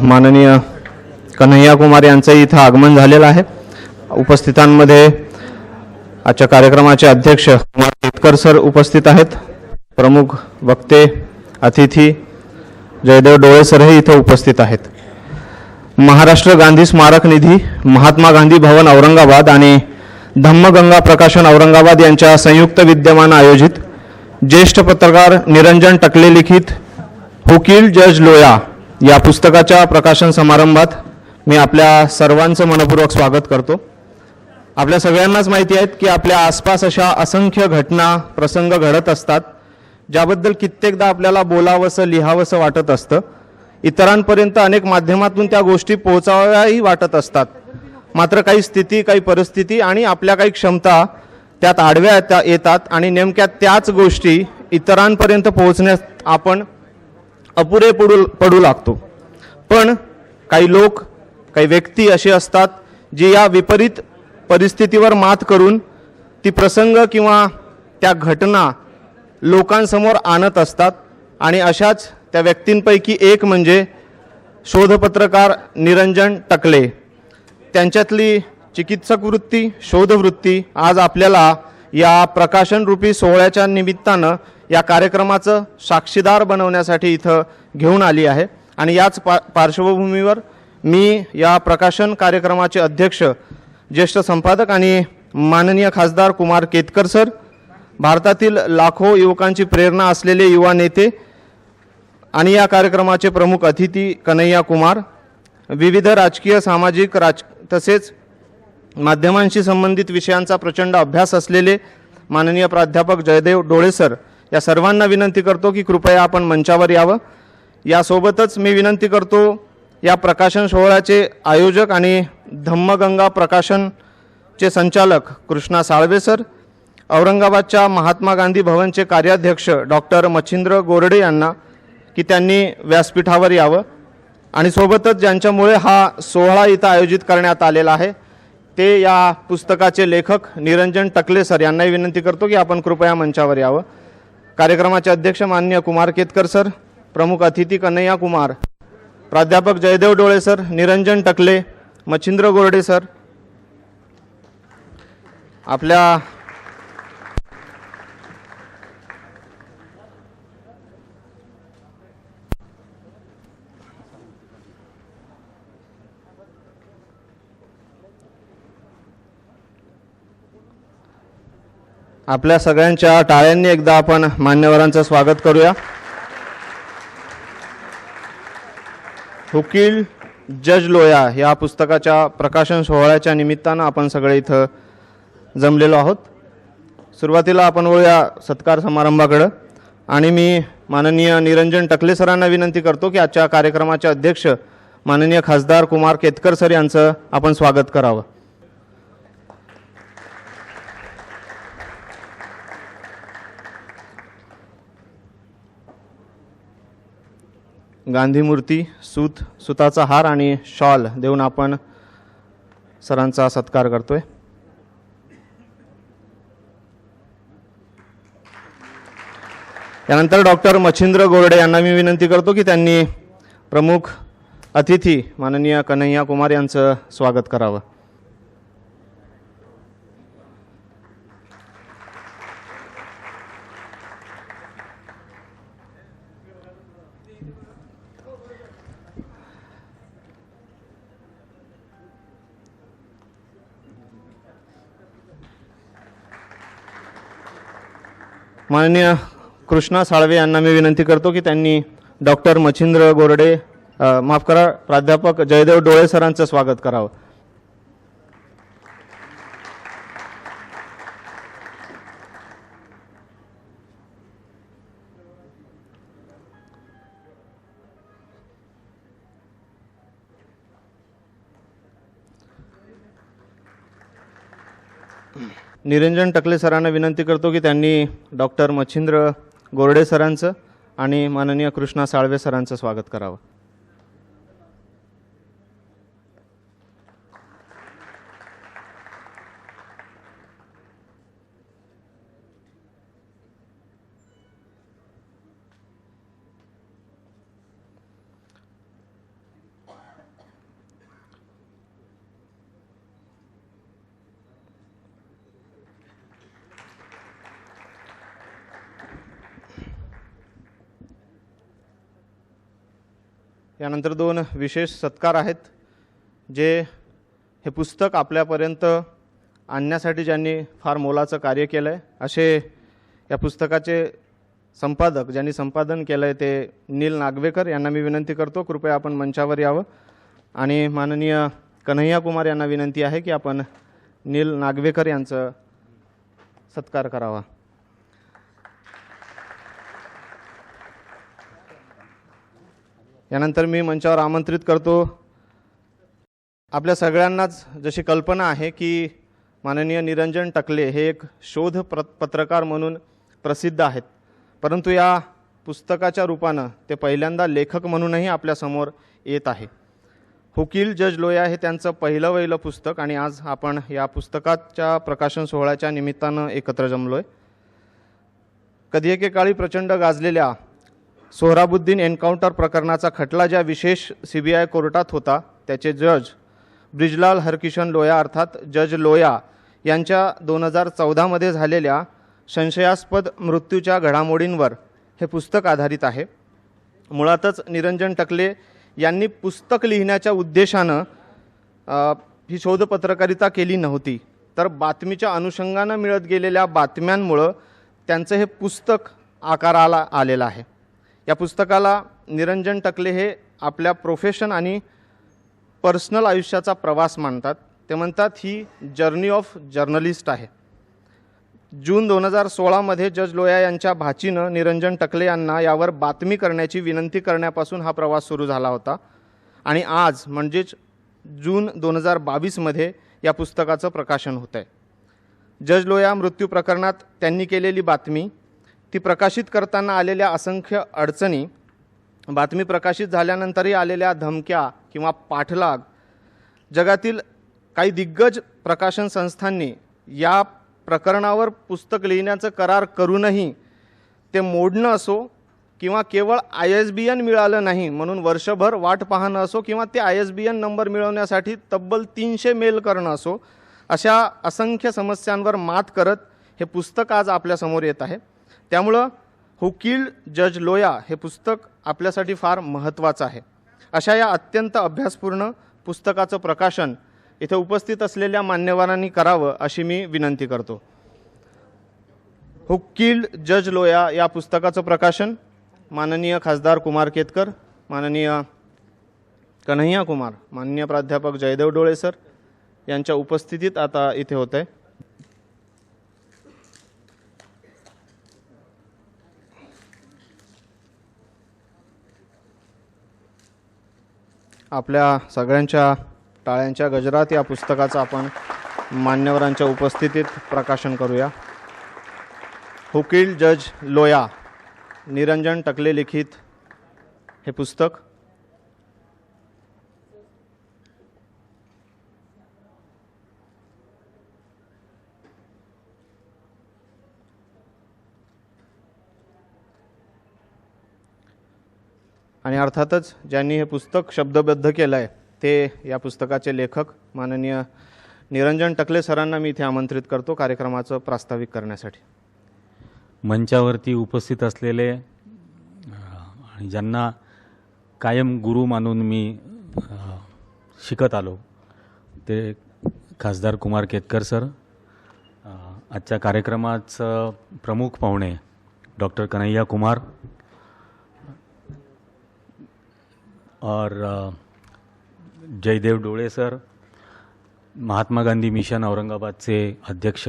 माननीय कन्हैया कुमार यांचं इथं आगमन झालेलं आहे। उपस्थितांमध्ये आजच्या कार्यक्रमाचे अध्यक्ष कुमार केतकर सर उपस्थित आहेत। प्रमुख वक्ते अतिथी जयदेव डोळे सर हे इथं उपस्थित आहेत। महाराष्ट्र गांधी स्मारक निधी, महात्मा गांधी भवन औरंगाबाद आणि धम्मगंगा प्रकाशन औरंगाबाद यांच्या संयुक्त विद्यमान आयोजित ज्येष्ठ पत्रकार निरंजन टकले लिखित हू किल्ड जज लोया या पुस्तकाच्या प्रकाशन समारंभात मी आपल्या सर्वांचं मनपूर्वक स्वागत करतो। आपल्या सगळ्यांनाच माहिती आहे की आपल्या आसपास अशा असंख्य घटना प्रसंग घडत असतात ज्याबद्दल कित्येकदा आपल्याला बोलावंसं लिहावंसं वाटत असतं। इतरांपर्यंत अनेक माध्यमातून त्या गोष्टी पोहोचाव्याही वाटत असतात, मात्र काही स्थिती, काही परिस्थिती आणि आपल्या काही क्षमता त्यात आडव्या येतात आणि नेमक्या त्याच गोष्टी इतरांपर्यंत पोहोचण्यास आपण अपुरे पडू लागतो। पण काही लोक, काही व्यक्ती असे असतात जी या विपरीत परिस्थितीवर मात करून ती प्रसंग किंवा त्या घटना लोकांसमोर आणत असतात आणि अशाच त्या व्यक्तींपैकी एक म्हणजे शोधपत्रकार निरंजन टकले। त्यांच्यातली चिकित्सक वृत्ती, शोधवृत्ती आज आपल्याला या प्रकाशन रूपी सोहळ्याच्या निमित्तानं या कार्यक्रमाचं साक्षीदार बनवण्यासाठी इथं घेऊन आली आहे। आणि याच पार्श्वभूमीवर मी या प्रकाशन कार्यक्रमाचे अध्यक्ष, ज्येष्ठ संपादक आणि माननीय खासदार कुमार केतकर सर, भारतातील लाखो युवकांची प्रेरणा असलेले युवा नेते आणि या कार्यक्रमाचे प्रमुख अतिथी कन्हैया कुमार, विविध राजकीय, सामाजिक तसेच माध्यमांशी संबंधित विषयांचा प्रचंड अभ्यास असलेले माननीय प्राध्यापक जयदेव डोळे सर, या सर्वांना विनंती करतो की कृपया आपण मंचावर यावं। यासोबतच मी विनंती करतो या प्रकाशन सोहळ्याचे आयोजक आणि धम्मगंगा प्रकाशनचे संचालक कृष्णा साळवे सर, औरंगाबादच्या महात्मा गांधी भवनचे कार्याध्यक्ष डॉक्टर मच्छिंद्र गोरडे यांना की त्यांनी व्यासपीठावर यावं आणि सोबतच ज्यांच्यामुळे हा सोहळा इथं आयोजित करण्यात आलेला आहे ते या पुस्तकाचे लेखक निरंजन टकले सर यांनाही विनंती करतो की आपण कृपया मंचावर यावं। कार्यक्रमाचे अध्यक्ष माननीय कुमार केतकर सर, प्रमुख अतिथी कन्हैया कुमार, प्राध्यापक जयदेव डोळे सर, निरंजन टकले, मच्छिंद्र गोरडे सर, आपल्या सगळ्यांच्या टाळ्यांनी एकदा आपण मान्यवरांचं स्वागत करूया। हू किल्ड जज लोया या पुस्तकाच्या प्रकाशन सोहळ्याच्या निमित्तानं आपण सगळे इथं जमलेलो आहोत। सुरुवातीला आपण वळूया सत्कार समारंभाकडे आणि मी माननीय निरंजन टकले सरांना विनंती करतो की आजच्या कार्यक्रमाचे अध्यक्ष माननीय खासदार कुमार केतकर सर यांचं आपण स्वागत करावं। गांधी मूर्ती, सुताचा हार आणि शॉल देऊन आपण सरांचा सत्कार करतोय। त्यानंतर डॉक्टर मच्छिंद्र गोरडे यांना मी विनंती करतो की त्यांनी प्रमुख अतिथी माननीय कन्हैया कुमार यांचं स्वागत करावं। माननीय कृष्णा साळवे यांना मी विनंती करतो की त्यांनी डॉक्टर मच्छिंद्र गोरडे माफ करा प्राध्यापक जयदेव डोळे सरांचं स्वागत करावं। निरंजन टकले सरांना विनंती करतो की त्यांनी डॉक्टर मच्छिंद्र गोरडे सरांचं आणि माननीय कृष्णा साळवे सरांचं स्वागत करावं। यानंतर 2 विशेष सत्कार आहेत जे हे पुस्तक आपल्यापर्यंत आणण्यासाठी ज्यांनी फार मोलाचं कार्य केलं आहे असे या पुस्तकाचे संपादक ज्यांनी संपादन केलं आहे ते नील नागवेकर यांना मी विनंती करतो कृपया आपण मंचावर यावं आणि माननीय कन्हैया कुमार यांना विनंती आहे की आपण नील नागवेकर यांचं सत्कार करावा। यानंतर मी मंचावर आमंत्रित करतो आपल्या सगळ्यांनाच जशी कल्पना आहे की माननीय निरंजन टकले हे एक शोध पत्रकार म्हणून प्रसिद्ध आहेत, परंतु या पुस्तकाच्या रूपानं ते पहिल्यांदा लेखक म्हणूनही आपल्यासमोर येत आहे। हुकील जज लोया हे त्यांचं पहिलं पुस्तक आणि आज आपण या पुस्तकाच्या प्रकाशन सोहळ्याच्या निमित्तानं एकत्र जमलोय। कधी एकेकाळी प्रचंड गाजलेल्या सोहराबुद्दीन एन्काउंटर प्रकरणाचा खटला ज्या विशेष CBI कोर्टात होता त्याचे जज ब्रिजलाल हरकिशन लोया अर्थात जज लोया यांच्या 2014 मध्ये झालेल्या संशयास्पद मृत्यूच्या घडामोडींवर हे पुस्तक आधारित आहे। मुळातच निरंजन टकले यांनी पुस्तक लिहिण्याच्या उद्देशानं ही शोध पत्रकारिता केली नव्हती, तर बातमीच्या अनुषंगानं मिळत गेलेल्या बातम्यांमुळं त्यांचं हे पुस्तक आकाराला आलेलं आहे। या पुस्तकाला निरंजन टकले हे आपल्या प्रोफेशन आणि पर्सनल आयुष्याचा प्रवास मानतात। ते म्हणतात ही जर्नी ऑफ जर्नलिस्ट आहे। जून 2016 मध्ये जज लोया यांच्या भाचीनं निरंजन टकले यांना यावर बातमी करण्याची विनंती करण्यापासून हा प्रवास सुरू झाला होता आणि आज म्हणजेच जून 2022 मध्ये या पुस्तकाचं प्रकाशन होत आहे। जज लोया मृत्यू प्रकरणात त्यांनी केलेली बातमी, ती प्रकाशित करताना आलेल्या असंख्य अडचणी, बातमी प्रकाशित झाल्यानंतरही आलेल्या धमक्या किंवा पाठलाग, जगातील काही दिग्गज प्रकाशन संस्थांनी या प्रकरणावर पुस्तक लिहिण्याचं करार करूनही ते मोडणं असो किंवा केवळ ISBN मिळालं नाही म्हणून वर्षभर वाट पाहणं असो किंवा ते ISBN नंबर मिळवण्यासाठी तब्बल 300 मेल करणं असो, अशा असंख्य समस्यांवर मात करत हे पुस्तक आज आपल्यासमोर येत आहे। त्यामुळं हुकील जज लोया हे पुस्तक आपल्यासाठी फार महत्त्वाचं आहे। अशा या अत्यंत अभ्यासपूर्ण पुस्तकाचं प्रकाशन इथे उपस्थित असलेल्या मान्यवरांनी करावं अशी मी विनंती करतो। हुकील जज लोया या पुस्तकाचं प्रकाशन माननीय खासदार कुमार केतकर, माननीय कन्हैया कुमार, माननीय प्राध्यापक जयदेव डोळे सर यांच्या उपस्थितीत आता इथे होत आहे। आपल्या सगळ्यांच्या टाळ्यांच्या गजरात या पुस्तकाचं आपण मान्यवरांच्या उपस्थितीत प्रकाशन करूया। हुकील जज लोया, निरंजन टकले लिखित हे पुस्तक आणि अर्थातच ज्यांनी हे पुस्तक शब्दबद्ध केलं आहे ते या पुस्तकाचे लेखक माननीय निरंजन टकले सरांना मी इथे आमंत्रित करतो कार्यक्रमाचं प्रास्ताविक करण्यासाठी। मंचावरती उपस्थित असलेले आणि ज्यांना कायम गुरु मानून मी शिकत आलो ते खासदार कुमार केतकर सर, आजच्या कार्यक्रमाचं प्रमुख पाहुणे डॉक्टर कन्हैया कुमार और जयदेव डोळे सर, महात्मा गांधी मिशन औरंगाबादचे अध्यक्ष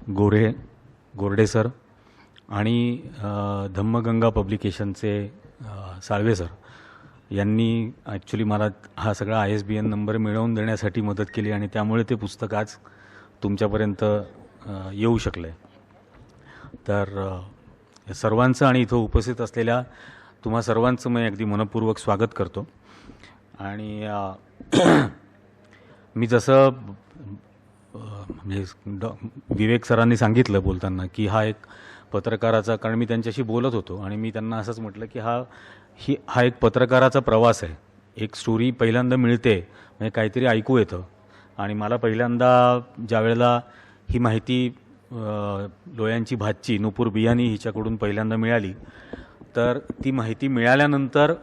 गोरडे सर आणि धम्मगंगा पब्लिकेशनचे साळवे सर यांनी ॲक्च्युली मला हा सगळा ISBN नंबर मिळवून देण्यासाठी मदत केली आणि त्यामुळे ते पुस्तक आज तुमच्यापर्यंत येऊ शकले। तर सर्वांचं आणि इथं उपस्थित असलेल्या तुम्हा सर्वांचं मी अगदी मनपूर्वक स्वागत करतो। आणि मी जसं म्हणजे विवेक सरांनी सांगितलं बोलताना की हा एक पत्रकाराचा, कारण मी त्यांच्याशी बोलत होतो आणि मी त्यांना असंच म्हटलं की हा एक पत्रकाराचा प्रवास आहे। एक स्टोरी पहिल्यांदा मिळते म्हणजे काहीतरी ऐकू येतं आणि मला पहिल्यांदा ज्यावेळेला ही माहिती लोयांची भाची नुपूर बियानी हिच्याकडून पहिल्यांदा मिळाली, तर ती माहिती मिळाल्यानंतर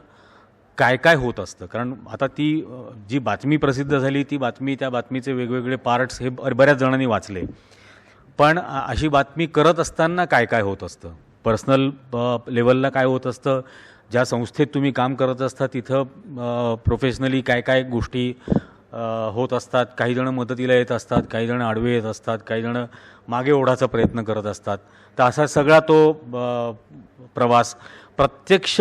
काय काय होत असतं. कारण आता ती जी बातमी प्रसिद्ध झाली ती बातमी, त्या बातमीचे वेगवेगळे पार्ट्स हे बऱ्याच जणांनी वाचले. पण अशी बातमी करत असताना काय काय होत असतं, पर्सनल लेवलला काय होत असतं, ज्या संस्थेत तुम्ही काम करत असता तिथं प्रोफेशनली काय काय गोष्टी होत असतात. काही जण मदतीला येत असतात, काही जण आडवे येत असतात, काही जण मागे ओढायचा प्रयत्न करत असतात. तर असा सगळा तो प्रवास प्रत्यक्ष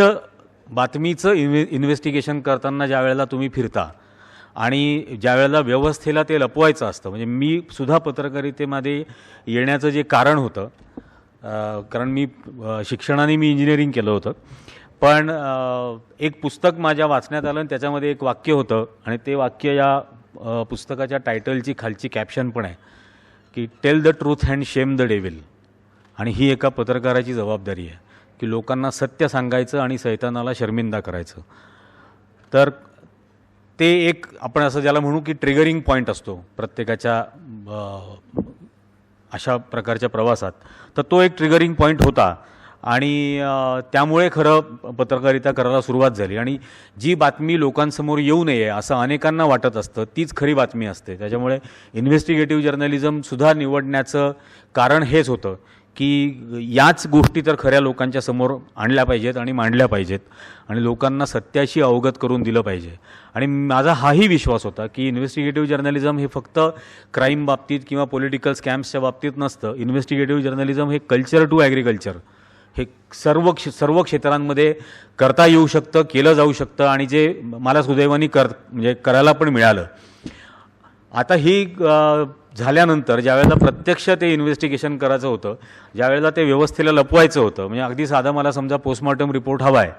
बातमीचं इन्व्हेस्टिगेशन करताना ज्या वेळेला तुम्ही फिरता आणि ज्या वेळेला व्यवस्थेला ते लपवायचं असतं. म्हणजे मी सुद्धा पत्रकारितेमध्ये येण्याचं जे कारण होतं, कारण मी शिक्षणाने मी इंजिनिअरिंग केलं होतं, पण एक पुस्तक माझ्या वाचण्यात आलं आणि त्याच्यामध्ये एक वाक्य होतं आणि ते वाक्य या पुस्तकाच्या टायटलची खालची कॅप्शन पण आहे की tail the truth and shame the devil. आणि ही एका पत्रकाराची जबाबदारी आहे की लोकांना सत्य सांगायचं आणि सैतानाला शर्मिंदा करायचं. तर ते एक आपण असं ज्याला म्हणू की ट्रिगरिंग पॉईंट असतो प्रत्येकाच्या अशा प्रकारच्या प्रवासात. तर तो एक ट्रिगरिंग पॉईंट होता आणि त्यामुळे खरं पत्रकारिता करायला सुरुवात झाली. आणि जी बातमी लोकांसमोर येऊ नये असं अनेकांना वाटत असतं तीच खरी बातमी असते. त्याच्यामुळे इन्व्हेस्टिगेटिव्ह जर्नलिझमसुद्धा निवडण्याचं कारण हेच होतं की याच गोष्टी तर खऱ्या लोकांच्या समोर आणल्या पाहिजेत आणि मांडल्या पाहिजेत आणि लोकांना सत्याशी अवगत करून दिलं पाहिजे. आणि माझा हाही विश्वास होता की इन्व्हेस्टिगेटिव्ह जर्नलिझम हे फक्त क्राईम बाबतीत किंवा पॉलिटिकल स्कॅम्सच्या बाबतीत नसतं. इन्व्हेस्टिगेटिव्ह जर्नलिझम हे कल्चर टू ॲग्रिकल्चर हे सर्व क्षेत्रांमध्ये करता येऊ शकतं, केलं जाऊ शकतं आणि जे मला सुदैवाने म्हणजे करायला पण मिळालं. आता ही झाल्यानंतर ज्यावेळेला प्रत्यक्ष ते इन्व्हेस्टिगेशन करायचं होतं, ज्यावेळेला ते व्यवस्थेला लपवायचं होतं, म्हणजे अगदी साधा मला समजा पोस्टमॉर्टम रिपोर्ट हवा आहे,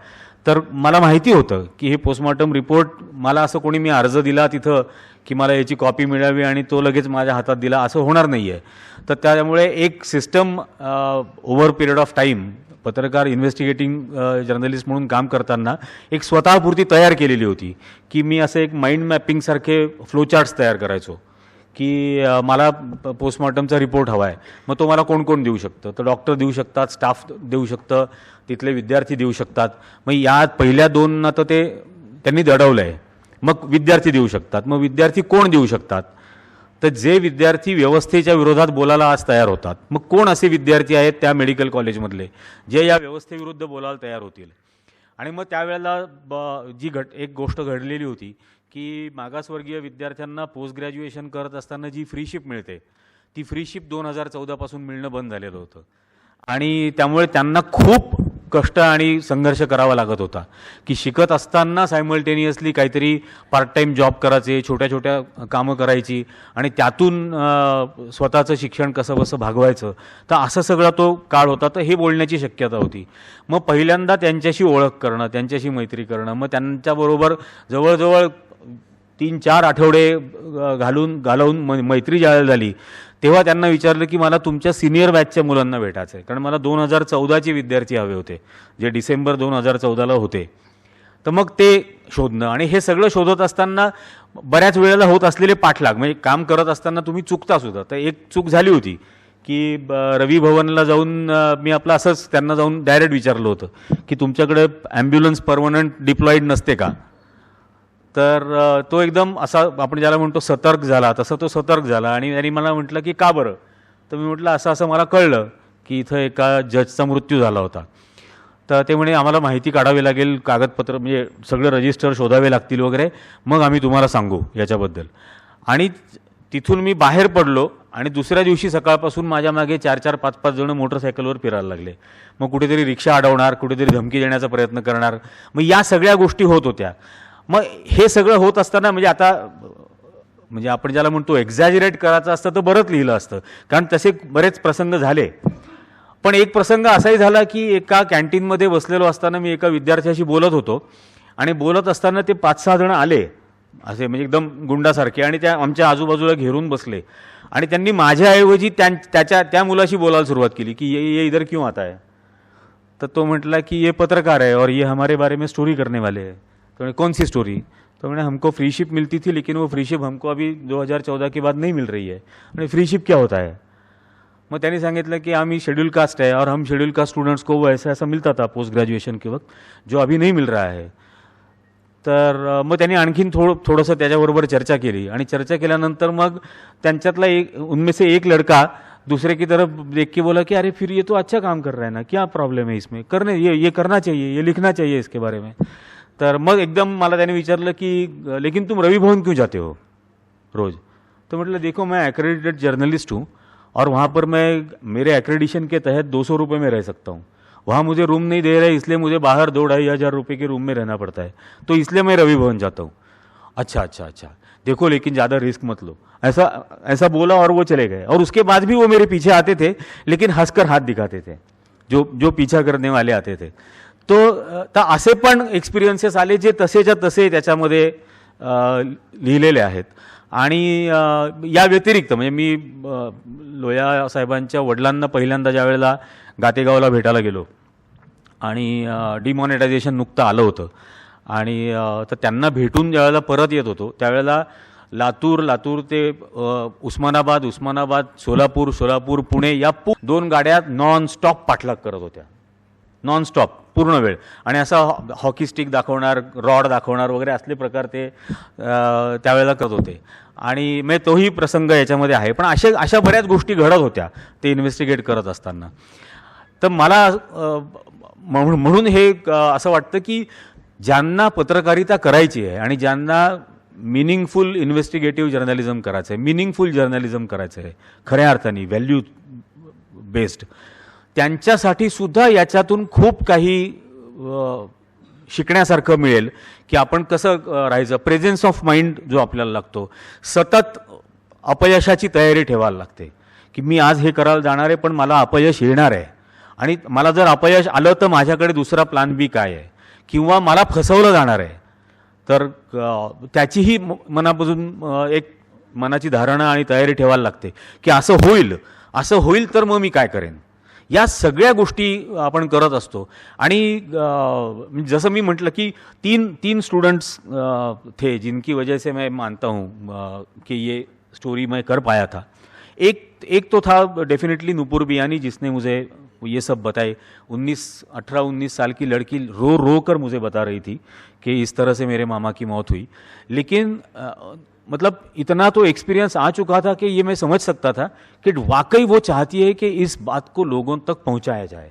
तर मला माहिती होतं की हे पोस्टमॉर्टम रिपोर्ट मला असं कोणी मी अर्ज दिला तिथं की मला याची कॉपी मिळावी आणि तो लगेच माझ्या हातात दिला असं होणार नाही आहे. तर त्यामुळे एक system over period of time पत्रकार इन्व्हेस्टिगेटिंग जर्नलिस्ट म्हणून काम करताना एक स्वतःपुरती तयार केलेली होती की मी असं एक माइंड मॅपिंगसारखे फ्लोचार्ट्स तयार करायचो की मला पोस्टमॉर्टमचा रिपोर्ट हवा आहे. मग तो मला कोण कोण देऊ शकतं, तर डॉक्टर देऊ शकतात, स्टाफ देऊ शकतं, तिथले विद्यार्थी देऊ शकतात. मग या पहिल्या दोनना तर ते त्यांनी दडवलं आहे. मग विद्यार्थी देऊ शकतात. मग विद्यार्थी कोण देऊ शकतात, तर जे विद्यार्थी व्यवस्थेच्या विरोधात बोलायला आज तयार होतात. मग कोण असे विद्यार्थी आहेत त्या मेडिकल कॉलेजमधले जे या व्यवस्थेविरुद्ध बोलायला तयार होतील. आणि मग त्यावेळेला एक गोष्ट घडलेली होती की मागासवर्गीय विद्यार्थ्यांना पोस्ट ग्रॅज्युएशन करत असताना जी फ्रीशिप मिळते ती फ्रीशिप 2014 पासून मिळणं बंद झालेलं होतं. आणि त्यामुळे त्यांना खूप कष्ट आणि संघर्ष करावा लागत होता की शिकत असताना सायमल्टेनियसली काहीतरी पार्ट टाईम जॉब करायचे, छोट्या छोट्या कामं करायची आणि त्यातून स्वतःचं शिक्षण कसं भागवायचं. तर असं सगळा तो काळ होता. तर हे बोलण्याची शक्यता होती. मग पहिल्यांदा त्यांच्याशी ओळख करणं, त्यांच्याशी मैत्री करणं, मग त्यांच्याबरोबर जवळजवळ 3-4 आठवडे घालवून मैत्री ज्यावेळेला झाली तेव्हा त्यांना विचारलं की मला तुमच्या सिनियर बॅचच्या मुलांना भेटायचं आहे. कारण मला 2014चे विद्यार्थी हवे होते जे डिसेंबर 2014ला होते. तर मग ते शोधणं आणि हे सगळं शोधत असताना बऱ्याच वेळेला होत असलेले पाठलाग, म्हणजे काम करत असताना तुम्ही चुकता सुद्धा. तर एक चूक झाली होती की रवी भवनला जाऊन मी आपलं असंच त्यांना जाऊन डायरेक्ट विचारलं होतं की तुमच्याकडे ॲम्ब्युलन्स परमनंट डिप्लॉईड नसते का. तर तो एकदम असा आपण ज्याला म्हणतो सतर्क झाला, तसं तो सतर्क झाला आणि त्यांनी मला म्हटलं की का बरं. तर मी म्हटलं असं मला कळलं की इथं एका जजचा मृत्यू झाला होता. तर ते म्हणे आम्हाला माहिती काढावी लागेल, कागदपत्र म्हणजे सगळे रजिस्टर शोधावे लागतील वगैरे, मग आम्ही तुम्हाला सांगू याच्याबद्दल. आणि तिथून मी बाहेर पडलो आणि दुसऱ्या दिवशी सकाळपासून माझ्या मागे 4-4, 5-5 जण मोटरसायकलवर फिरायला लागले. मग कुठेतरी रिक्षा अडवणार, कुठेतरी धमकी देण्याचा प्रयत्न करणार. मग या सगळ्या गोष्टी होत होत्या. मग हे सगळं होत असताना म्हणजे आता म्हणजे आपण ज्याला म्हणतो एक्झॅजरेट करायचं असतं तर बरंच लिहिलं असतं, कारण तसे बरेच प्रसंग झाले. पण एक प्रसंग असाही झाला की एका कॅन्टीनमध्ये बसलेलो असताना मी एका विद्यार्थ्याशी बोलत होतो आणि बोलत असताना ते 5-6 जण आले असे म्हणजे एकदम गुंडासारखे आणि त्या आमच्या आजूबाजूला घेरून बसले आणि त्यांनी माझ्याऐवजी त्या मुलाशी बोलायला सुरुवात केली की ये इधर क्यों आता है. तर तो म्हटला की ये पत्रकार है और ये हमारे बारे में स्टोरी करने वाले हैं. तो कौन सी स्टोरी. तो मैंने हमको फ्रीशिप मिलती थी लेकिन वो फ्रीशिप हमको अभी 2014 के बाद नहीं मिल रही है. आणि फ्रीशिप क्या होता है. मग त्यांनी सांगितलं की आम्ही शेड्यूल कास्ट है और हम शेड्यूल कास्ट स्टूडेंट्स को वो ऐसा मिलता था पोस्ट ग्रेजुएशन के वक्त जो अभी नहीं मिल रहा है. तर मग त्यांनी आणखीन थोडंसं त्याच्याबरोबर चर्चा केली आणि चर्चा केल्यानंतर मग त्यांच्यातला उनमें से एक लड़का दूसरे की तरफ देख के बोला कि अरे फिर ये तो अच्छा काम कर रहा है ना, क्या प्रॉब्लम है इसमें, करने ये करना चाहिए, ये लिखना चाहिए इसके बारे में. तर मग एकदम मला त्याने विचारलं की लेकिन तुम रवि भवन क्यों जाते हो रोज़. तो मतलब देखो मैं एक्रेडिटेड जर्नलिस्ट हूँ और वहाँ पर मैं मेरे एक्रेडिशन के तहत 200 रुपये में रह सकता हूँ. वहाँ मुझे रूम नहीं दे रहे इसलिए मुझे बाहर 2-2,500 रुपये के रूम में रहना पड़ता है, तो इसलिए मैं रवि भवन जाता हूँ. अच्छा अच्छा अच्छा, देखो लेकिन ज़्यादा रिस्क मत लो, ऐसा बोला और वो चले गए. और उसके बाद भी वो मेरे पीछे आते थे लेकिन हंसकर हात दिखाते थे, जो पीछा करने वाले आते थे. तो असे पण एक्सपिरियन्सेस आले जे तसेच्या तसे त्याच्यामध्ये लिहिलेले आहेत. आणि या व्यतिरिक्त म्हणजे मी लोया साहेबांच्या वडिलांना पहिल्यांदा ज्या वेळेला गातेगावला भेटायला गेलो आणि डिमॉनिटायझेशन नुकतं आलं होतं आणि तर त्यांना भेटून ज्यावेळेला परत येत होतो त्यावेळेला लातूर ते उस्मानाबाद सोलापूर पुणे या 2 गाड्या नॉन स्टॉप पाठलाग करत होत्या, नॉन स्टॉप पूर्ण वेळ. आणि असा हॉकी स्टिक दाखवणार, रॉड दाखवणार वगैरे असले प्रकार ते त्यावेळेला करत होते. आणि मग तोही प्रसंग याच्यामध्ये आहे. पण अशा बऱ्याच गोष्टी घडत होत्या ते इन्व्हेस्टिगेट करत असताना. तर मला म्हणून हे असं वाटतं की ज्यांना पत्रकारिता करायची आहे आणि ज्यांना मिनिंगफुल इन्व्हेस्टिगेटिव्ह जर्नलिझम करायचं आहे, मिनिंगफुल जर्नलिझम करायचं आहे खऱ्या अर्थाने व्हॅल्यू बेस्ड, त्यांच्यासाठी सुद्धा याच्यातून खूप काही शिकण्यासारखं मिळेल की आपण कसं राहायचं. प्रेझेन्स ऑफ माइंड जो आपल्याला लागतो, सतत अपयशाची तयारी ठेवायला लागते की मी आज हे करायला जाणार आहे पण मला अपयश येणार आहे आणि मला जर अपयश आलं तर माझ्याकडे दुसरा प्लॅन बी काय आहे किंवा मला फसवलं जाणार आहे. तर त्याचीही मनापासून एक मनाची धारणा आणि तयारी ठेवायला लागते की असं होईल तर मग मी काय करेन. या सगळ्या गोष्टी आपण करत असतो. आणि जसं मी म्हटलं की तीन स्टूडेंट्स थे जिनकी वजह से मैं मानता हूँ कि ये स्टोरी मैं कर पाया था. एक तो था डेफिनेटली नुपुर बियानी जिसने मुझे ये सब बताए. 18-19 साल की लड़की रो कर मुझे बता रही थी कि इस तरह से मेरे मामा की मौत हुई. लेकिन मतलब इतना तो एक्सपीरियंस आ चुका था कि ये मैं समझ सकता था कि वाकई वो चाहती है कि इस बात को लोगों तक पहुंचाया जाए.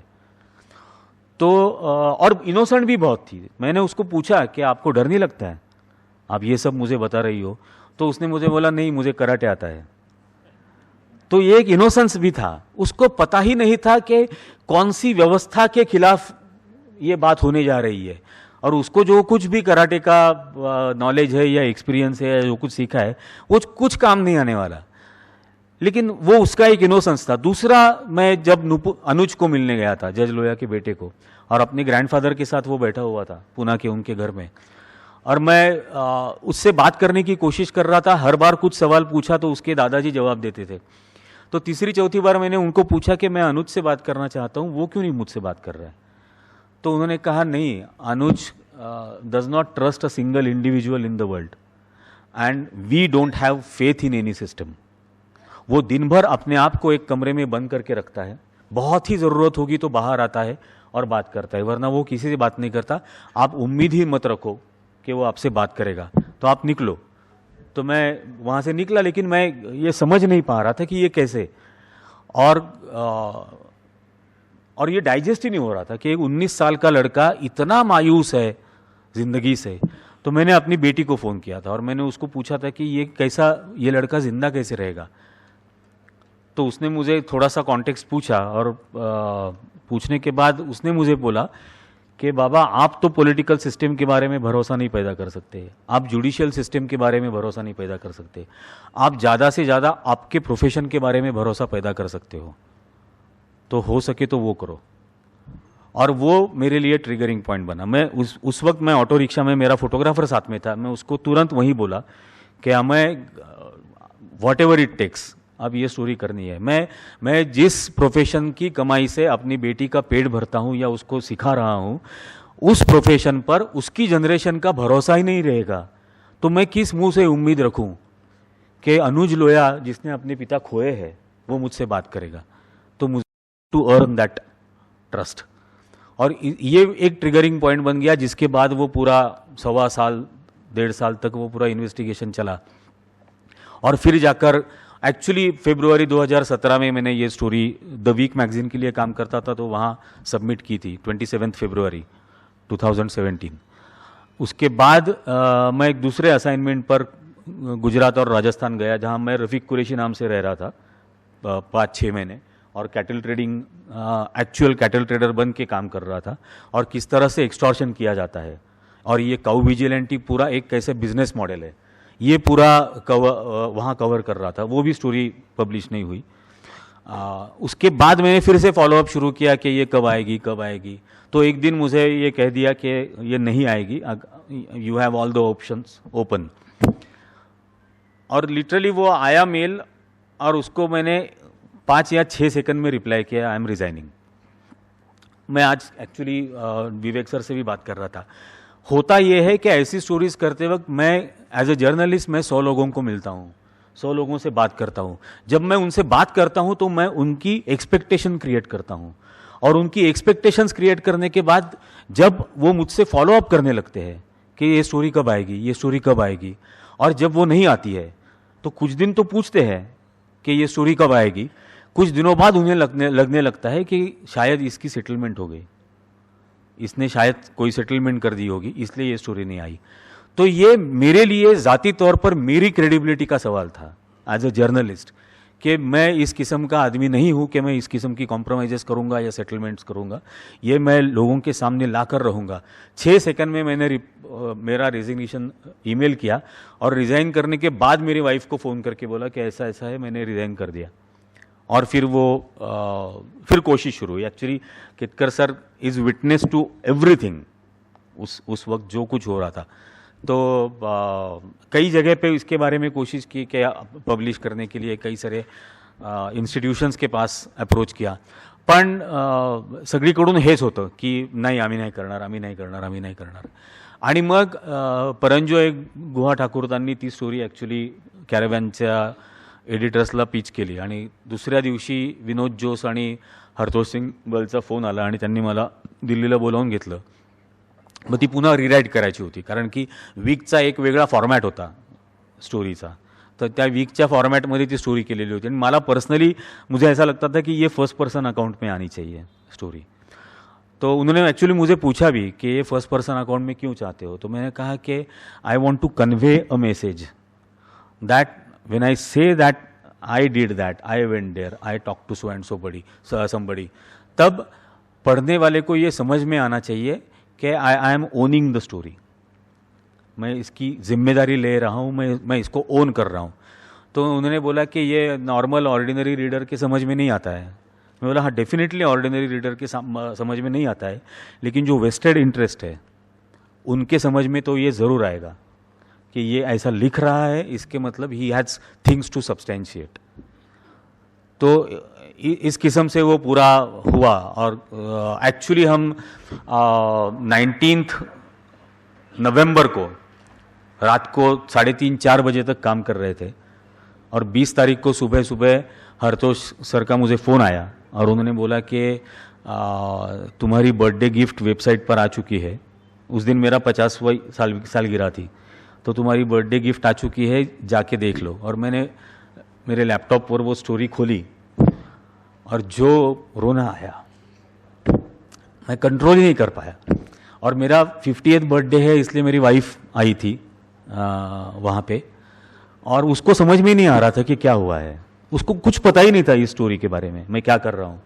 तो और इनोसेंट भी बहुत थी. मैंने उसको पूछा कि आपको डर नहीं लगता है, आप ये सब मुझे बता रही हो. तो उसने मुझे बोला नहीं, मुझे कराटे आता है. तो ये एक इनोसेंस भी था. उसको पता ही नहीं था कि कौन सी व्यवस्था के खिलाफ ये बात होने जा रही है. और उसको जो कुछ भी कराटे का नॉलेज है या एक्सपीरियंस है या जो कुछ सीखा है वो कुछ काम नहीं आने वाला. लेकिन वो उसका एक इनोसेंस था. दूसरा, मैं जब अनुज को मिलने गया था, जज लोया के बेटे को, और अपने ग्रैंडफादर के साथ वो बैठा हुआ था पूना के उनके घर में, और मैं उससे बात करने की कोशिश कर रहा था. हर बार कुछ सवाल पूछा तो उसके दादाजी जवाब देते थे. तो तीसरी चौथी बार मैंने उनको पूछा कि मैं अनुज से बात करना चाहता हूँ, वो क्यों नहीं मुझसे बात कर रहा है. तो उन्होंने कहा नहीं, Anuj does not trust a single individual in the world and we don't have faith in any system. वो दिन भर अपने आप को एक कमरे में बंद करके रखता है, बहुत ही ज़रूरत होगी तो बाहर आता है और बात करता है, वरना वो किसी से बात नहीं करता. आप उम्मीद ही मत रखो कि वो आपसे बात करेगा, तो आप निकलो. तो मैं वहाँ से निकला, लेकिन मैं ये समझ नहीं पा रहा था कि ये कैसे, और ये डाइजेस्ट ही नहीं हो रहा था कि एक 19 साल का लड़का इतना मायूस है ज़िंदगी से. तो मैंने अपनी बेटी को फ़ोन किया था और मैंने उसको पूछा था कि ये लड़का ज़िंदा कैसे रहेगा. तो उसने मुझे थोड़ा सा कॉन्टेक्स्ट पूछा और पूछने के बाद उसने मुझे बोला कि बाबा, आप तो पॉलिटिकल सिस्टम के बारे में भरोसा नहीं पैदा कर सकते, आप जुडिशियल सिस्टम के बारे में भरोसा नहीं पैदा कर सकते, आप ज़्यादा से ज़्यादा आपके प्रोफेशन के बारे में भरोसा पैदा कर सकते हो, तो हो सके तो वो करो. और वो मेरे लिए ट्रिगरिंग पॉइंट बना. मैं उस वक्त मैं ऑटो रिक्शा में, मेरा फोटोग्राफर साथ में था, मैं उसको तुरंत वहीं बोला कि हमें वॉट एवर इट टेक्स, अब ये स्टोरी करनी है. मैं जिस प्रोफेशन की कमाई से अपनी बेटी का पेट भरता हूँ या उसको सिखा रहा हूँ, उस प्रोफेशन पर उसकी जनरेशन का भरोसा ही नहीं रहेगा, तो मैं किस मुंह से उम्मीद रखूँ कि अनुज लोया जिसने अपने पिता खोए हैं वो मुझसे बात करेगा. तो मुझे टू अर्न दैट ट्रस्ट. और ये एक ट्रिगरिंग पॉइंट बन गया, जिसके बाद वो पूरा 1.25 साल 1.5 साल तक वो पूरा इन्वेस्टिगेशन चला। और फिर जाकर एक्चुअली फरवरी 2017 में मैंने ये स्टोरी द वीक मैगजीन के लिए काम करता था, तो वहाँ सबमिट की थी 27 फरवरी 2017। उसके बाद मैं एक दूसरे असाइनमेंट पर गुजरात और राजस्थान गया, जहाँ मैं रफ़ीक कुरैशी नाम से रह रहा था 5-6 महीने, और cattle trading actual cattle trader बन के काम कर रहा था, और किस तरह से एक्सटॉर्शन किया जाता है, और ये काउ विजिलेंटी पूरा एक कैसे बिजनेस मॉडल है, ये पूरा वहाँ कवर कर रहा था। वो भी स्टोरी पब्लिश नहीं हुई। उसके बाद मैंने फिर से फॉलोअप शुरू किया कि ये कब आएगी। तो एक दिन मुझे ये कह दिया कि ये नहीं आएगी, you have all the options open. और लिटरली वो आया मेल, और उसको मैंने 5 या 6 सेकंड में रिप्लाई किया, आई एम रिजाइनिंग। मैं आज एक्चुअली विवेक सर से भी बात कर रहा था। होता यह है कि ऐसी स्टोरीज करते वक्त मैं एज ए जर्नलिस्ट मैं 100 लोगों को मिलता हूँ, 100 लोगों से बात करता हूँ। जब मैं उनसे बात करता हूँ तो मैं उनकी एक्सपेक्टेशन क्रिएट करता हूँ, और उनकी एक्सपेक्टेशंस क्रिएट करने के बाद जब वो मुझसे फॉलो अप करने लगते हैं कि ये स्टोरी कब आएगी, और जब वो नहीं आती है तो कुछ दिन तो पूछते हैं कि ये स्टोरी कब आएगी। कुछ दिनों बाद उन्हें लगने लगता है कि शायद इसकी सेटलमेंट हो गई, इसने शायद कोई सेटलमेंट कर दी होगी, इसलिए ये स्टोरी नहीं आई। तो ये मेरे लिए ज़ाती तौर पर मेरी क्रेडिबिलिटी का सवाल था एज ए जर्नलिस्ट, कि मैं इस किस्म का आदमी नहीं हूँ कि मैं इस किस्म की कॉम्प्रोमाइज़ेस करूँगा या सेटलमेंट्स करूँगा। ये मैं लोगों के सामने ला कर रहूँगा। 6 सेकंड में मैंने मेरा रेजिग्नेशन ईमेल किया, और रिज़ाइन करने के बाद मेरी वाइफ को फ़ोन करके बोला कि ऐसा ऐसा है, मैंने रिज़ाइन कर दिया। और फिर फिर कोशिश शुरू हुई। Actually Ketkar sir is witness to everything, उस वक्त जो कुछ हो रहा था। तो कई जगह पे इसके बारे में कोशिश की कि पब्लिश करने के लिए कई सारे इन्स्टिट्यूशन्स के पास अप्रोच किया, पण सगळीकडून हेच होतं की नाही आम्ही नाही करणार। आणि मग परंजोय गुहा ठाकूरतांनी ती स्टोरी ॲक्च्युली कॅरेव्हॅनच्या एडिटर्सला पिच केली, आणि दुसऱ्या दिवशी विनोद जोस आणि हरतोष सिंग बलचा फोन आला, आणि त्यांनी मला दिल्लीला बोलावून घेतलं। मग ती पुन्हा रिराईट करायची होती, कारण की वीकचा एक वेगळा फॉर्मॅट होता स्टोरीचा, तर त्या वीकच्या फॉर्मॅटमध्ये ती स्टोरी केलेली होती। आणि मला पर्सनली मुझे ऐसा लगता था कि ये फर्स्ट पर्सन अकाउंट में आनी चाहिए स्टोरी। तो उन्होंने एक्चुअली मुझे पूछा भी कि ये फर्स्ट पर्सन अकाउंट में क्यों चाहते हो, तो मैंने कहा कि I want to convey a message that when I say that I did that, I went there, I talk to so and somebody, तब पढ़ने वाले को ये समझ में आना चाहिए कि I am owning the story, मैं इसकी जिम्मेदारी ले रहा हूँ, मैं इसको ओन कर रहा हूँ। तो उन्होंने बोला कि ये नॉर्मल ऑर्डिनरी रीडर के समझ में नहीं आता है। मैं बोला हाँ, डेफिनेटली ऑर्डिनरी रीडर के समझ में नहीं आता है, लेकिन जो वेस्टेड इंटरेस्ट है उनके समझ में तो ये ज़रूर आएगा कि ये ऐसा लिख रहा है, इसके मतलब ही हैज़ थिंग्स टू सब्सटेंशिएट। तो इस किस्म से वो पूरा हुआ। और एक्चुअली हम 19 नवंबर को रात को 3:30-4 बजे तक काम कर रहे थे, और 20 तारीख को सुबह सुबह हरतोष सर का मुझे फ़ोन आया, और उन्होंने बोला कि तुम्हारी बर्थडे गिफ्ट वेबसाइट पर आ चुकी है। उस दिन मेरा 50वीं सालगिरह थी, तो तुम्हारी बर्थडे गिफ्ट आ चुकी है, जाके देख लो। और मैंने मेरे लैपटॉप पर वो स्टोरी खोली, और जो रोना आया, मैं कंट्रोल ही नहीं कर पाया। और मेरा 50th बर्थडे है, इसलिए मेरी वाइफ आई थी वहाँ पे, और उसको समझ में ही नहीं आ रहा था कि क्या हुआ है, उसको कुछ पता ही नहीं था इस स्टोरी के बारे में, मैं क्या कर रहा हूँ।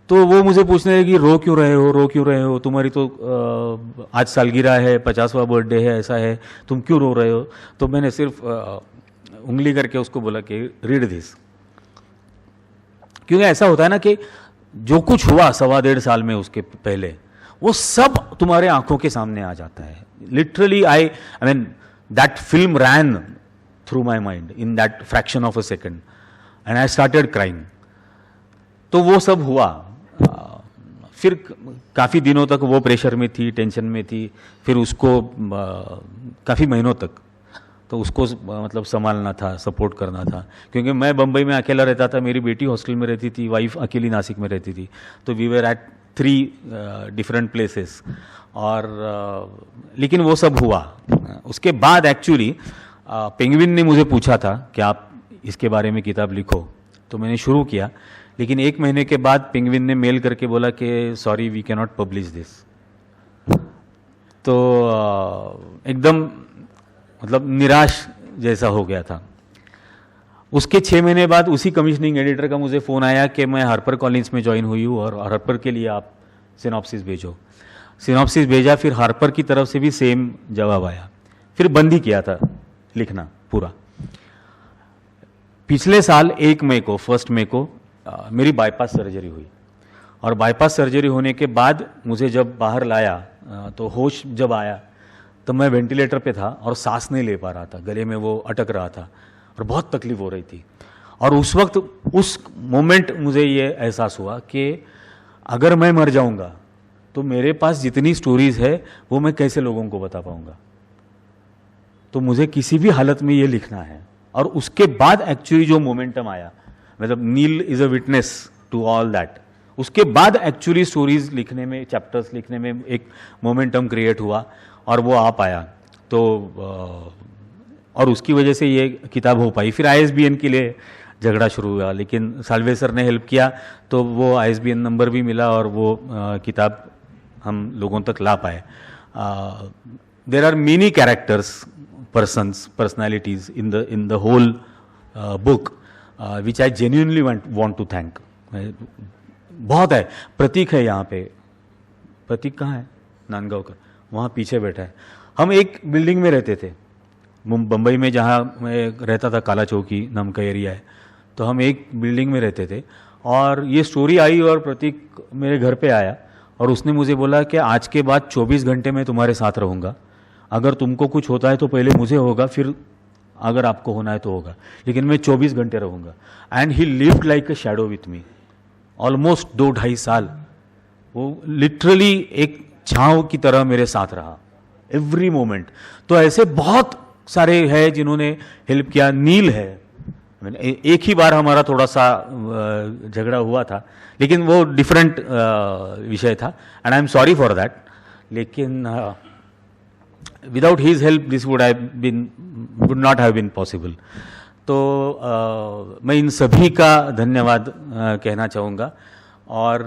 तो वो मुझे पूछने लगी, रो क्यों रहे हो, तुम्हारी तो आज सालगिरह है, 50वां बर्थडे है, ऐसा है, तुम क्यों रो रहे हो। तो मैंने सिर्फ उंगली करके उसको बोला कि रीड दिस, क्योंकि ऐसा होता है ना कि जो कुछ हुआ 1.25 साल में उसके पहले, वो सब तुम्हारे आंखों के सामने आ जाता है। Literally I mean that film rain through my mind in that fraction of a second, and I started crying. तो वो सब हुआ। फिर काफ़ी दिनों तक वो प्रेशर में थी, टेंशन में थी। फिर उसको काफ़ी महीनों तक तो उसको मतलब संभालना था, सपोर्ट करना था, क्योंकि मैं बम्बई में अकेला रहता था, मेरी बेटी हॉस्टल में रहती थी, वाइफ अकेली नासिक में रहती थी। तो we were at 3 different places और लेकिन वो सब हुआ। उसके बाद एक्चुअली पेंगुइन ने मुझे पूछा था कि आप इसके बारे में किताब लिखो, तो मैंने शुरू किया, लेकिन 1 महीने के बाद पेंगुइन ने मेल करके बोला कि sorry we can not publish this. तो एकदम मतलब निराश जैसा हो गया था। उसके 6 महीने बाद उसी कमिश्निंग एडिटर का मुझे फ़ोन आया कि मैं हार्पर कॉलिंस में ज्वाइन हुई हूँ और हार्पर के लिए आप सिनॉप्सिस भेजो। सिनॉप्सिस भेजा, फिर हार्पर की तरफ से भी सेम जवाब आया, फिर बंद ही किया था लिखना पूरा। पिछले साल 1 मई को 1 मई को मेरी बाईपास सर्जरी हुई और बाईपास सर्जरी होने के बाद मुझे जब बाहर लाया तो होश जब आया तो मैं वेंटिलेटर पे था और सांस नहीं ले पा रहा था, गले में वो अटक रहा था और बहुत तकलीफ हो रही थी। और उस वक्त उस मोमेंट मुझे ये एहसास हुआ कि अगर मैं मर जाऊंगा तो मेरे पास जितनी स्टोरीज है वो मैं कैसे लोगों को बता पाऊंगा। तो मुझे किसी भी हालत में ये लिखना है। और उसके बाद एक्चुअली जो मोमेंटम आया, मतलब Neel is a witness to all that, उसके बाद एक्चुअली स्टोरीज लिखने में, चैप्टर्स लिखने में एक मोमेंटम क्रिएट हुआ और वो आ पाया। तो और उसकी वजह से ये किताब हो पाई। फिर ISBN के लिए झगड़ा शुरू हुआ, लेकिन साल्वे सर ने हेल्प किया तो वो ISBN नंबर भी मिला और वो किताब हम लोगों तक ला पाए। There are many characters, personalities in the whole book which I genuinely want to thank। बहुत है। प्रतीक है यहाँ पे, प्रतीक कहाँ है? नांदगांवकर, वहाँ पीछे बैठा है। हम एक बिल्डिंग में रहते थे बम्बई में, जहाँ मैं रहता था, काला चौकी नाम का एरिया है, तो हम एक बिल्डिंग में रहते थे। और ये स्टोरी आई और प्रतीक मेरे घर पे आया और उसने मुझे बोला कि आज के बाद 24 घंटे मैं तुम्हारे साथ रहूँगा, अगर तुमको कुछ होता है तो पहले मुझे होगा, फिर अगर आपको होना है तो होगा, लेकिन मैं 24 घंटे रहूँगा। And he lived like a shadow with me almost 2-2.5 साल। वो लिटरली एक छाँव की तरह मेरे साथ रहा एवरी मोमेंट। तो ऐसे बहुत सारे हैं जिन्होंने हेल्प किया। नील है, एक ही बार हमारा थोड़ा सा झगड़ा हुआ था, लेकिन वो डिफरेंट विषय था and I am sorry for that. लेकिन without his help this would not have been possible. तो मैं इन सभी का धन्यवाद कहना चाहूँगा और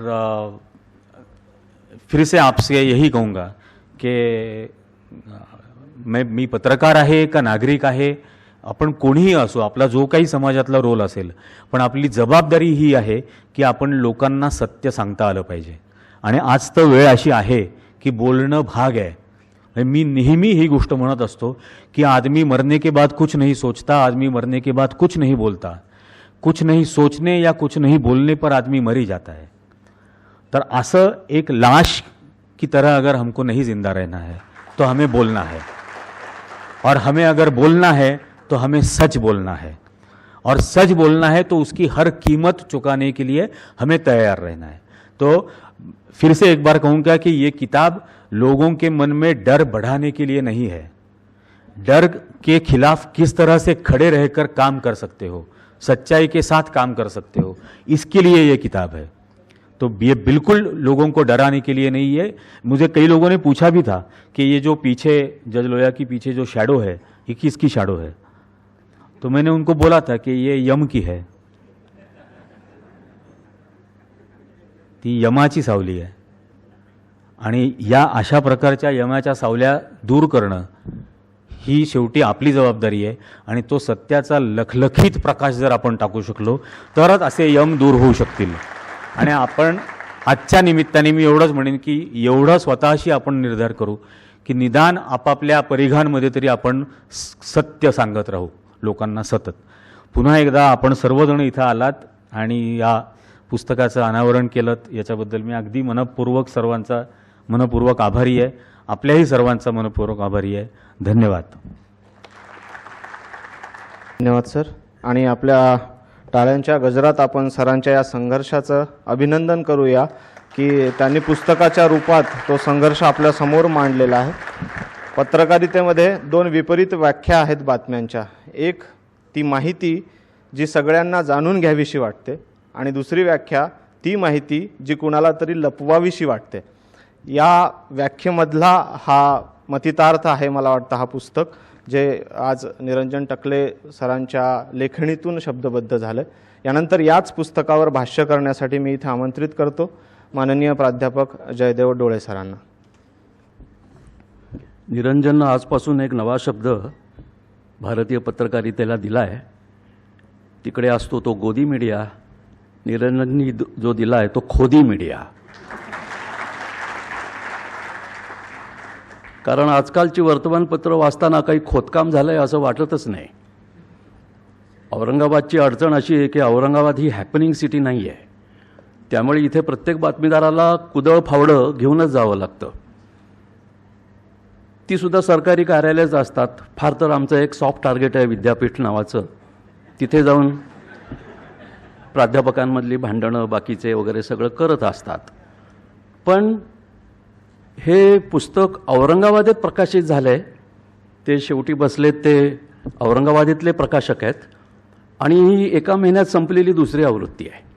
फिर से आपसे यही कहूँगा कि मी पत्रकार आहे का नागरिक आहे, आपण कोणीही असो, आपला जो काही समाजातला रोल असेल, पण आपली जबाबदारी ही आहे की आपण लोकांना सत्य सांगता आलं पाहिजे। आणि आज तर वेळ अशी आहे की बोलणं भाग आहे। मी नेहमी ही गोष्ट म्हणत असतो कि आदमी मरने के बाद कुछ नहीं सोचता, आदमी मरने के बाद कुछ नहीं बोलता। कुछ नहीं सोचने या कुछ नहीं बोलने पर आदमी मर ही जाता है। तर असं एक लाश की तरह अगर हमको नहीं जिंदा रहना है तो हमें बोलना है, और हमें अगर बोलना है तो हमें सच बोलना है, और सच बोलना है तो उसकी हर कीमत चुकाने के लिए हमें तैयार रहना है। तो फिर से एक बार कहूँगा कि ये किताब लोगों के मन में डर बढ़ाने के लिए नहीं है। डर के खिलाफ किस तरह से खड़े रहकर काम कर सकते हो, सच्चाई के साथ काम कर सकते हो, इसके लिए ये किताब है। तो ये बिल्कुल लोगों को डराने के लिए नहीं है। मुझे कई लोगों ने पूछा भी था कि ये जो पीछे जज लोया की पीछे जो शैडो है ये किसकी शैडो है, तो मैंने उनको बोला था कि ये यम की है, ती यमाची सावली आहे। आणि या अशा प्रकारच्या यमाच्या सावल्या दूर करणं ही शेवटी आपली जबाबदारी आहे। आणि तो सत्याचा लखलखीत प्रकाश जर आपण टाकू शकलो तरच असे यम दूर होऊ शकतील। आणि आपण आजच्या निमित्ताने मी एवढंच म्हणेन की एवढं स्वतःशी आपण निर्धार करू की निदान आपापल्या परिघांमध्ये तरी आपण सत्य सांगत राहू लोकांना सतत। पुन्हा एकदा आपण सर्वजण इथं आलात आणि या पुस्तकाचं अनावरण केलं, याच्याबद्दल मी अगदी मनपूर्वक आभारी आहे। आपल्याही सर्वांचा मनपूर्वक आभारी आहे। धन्यवाद। धन्यवाद सर। आणि आपल्या टाळ्यांच्या गजरात आपण सरांच्या या संघर्षाचं अभिनंदन करूया की त्यांनी पुस्तकाच्या रूपात तो संघर्ष आपल्या समोर मांडलेला आहे। पत्रकारितेमध्ये 2 विपरीत व्याख्या आहेत बातम्यांच्या। एक ती माहिती जी सगळ्यांना जाणून घ्यावीशी वाटते, आणि दुसरी व्याख्या ती माहिती जी कुणाला तरी लपवावीशी वाटते, या व्याख्येमधला हा मतितार्थ आहे मला वाटतं हा पुस्तक, जे आज निरंजन टकले सरांच्या लेखणीतून शब्दबद्ध झालं. यानंतर याच पुस्तकावर भाष्य करण्यासाठी मी इथे आमंत्रित करतो माननीय प्राध्यापक जयदेव डोळे सरांना. निरंजननं आजपासून एक नवा शब्द भारतीय पत्रकारितेला दिला आहे. तिकडे असतो तो गोदी मीडिया, निरंजननी जो दिला आहे तो खोदी मीडिया. कारण आजकालची वर्तमानपत्र वाचताना काही खोदकाम झालं आहे असं वाटतच नाही. औरंगाबादची अडचण अशी आहे की औरंगाबाद ही हॅपनिंग सिटी नाही आहे. त्यामुळे इथे प्रत्येक बातमीदाराला कुदळ फावडं घेऊनच जावं लागतं. ती सुद्धा सरकारी कार्यालयच असतात. फार तर आमचं एक सॉफ्ट टार्गेट आहे विद्यापीठ नावाचं, तिथे जाऊन प्राध्यापकांमधली भांडणं बाकीचे वगैरे सगळं करत असतात. पण हे पुस्तक औरंगाबादेत प्रकाशित झालं आहे. ते शेवटी बसलेत ते औरंगाबादेतले प्रकाशक आहेत आणि ही एका महिन्यात संपलेली दुसरी आवृत्ती आहे.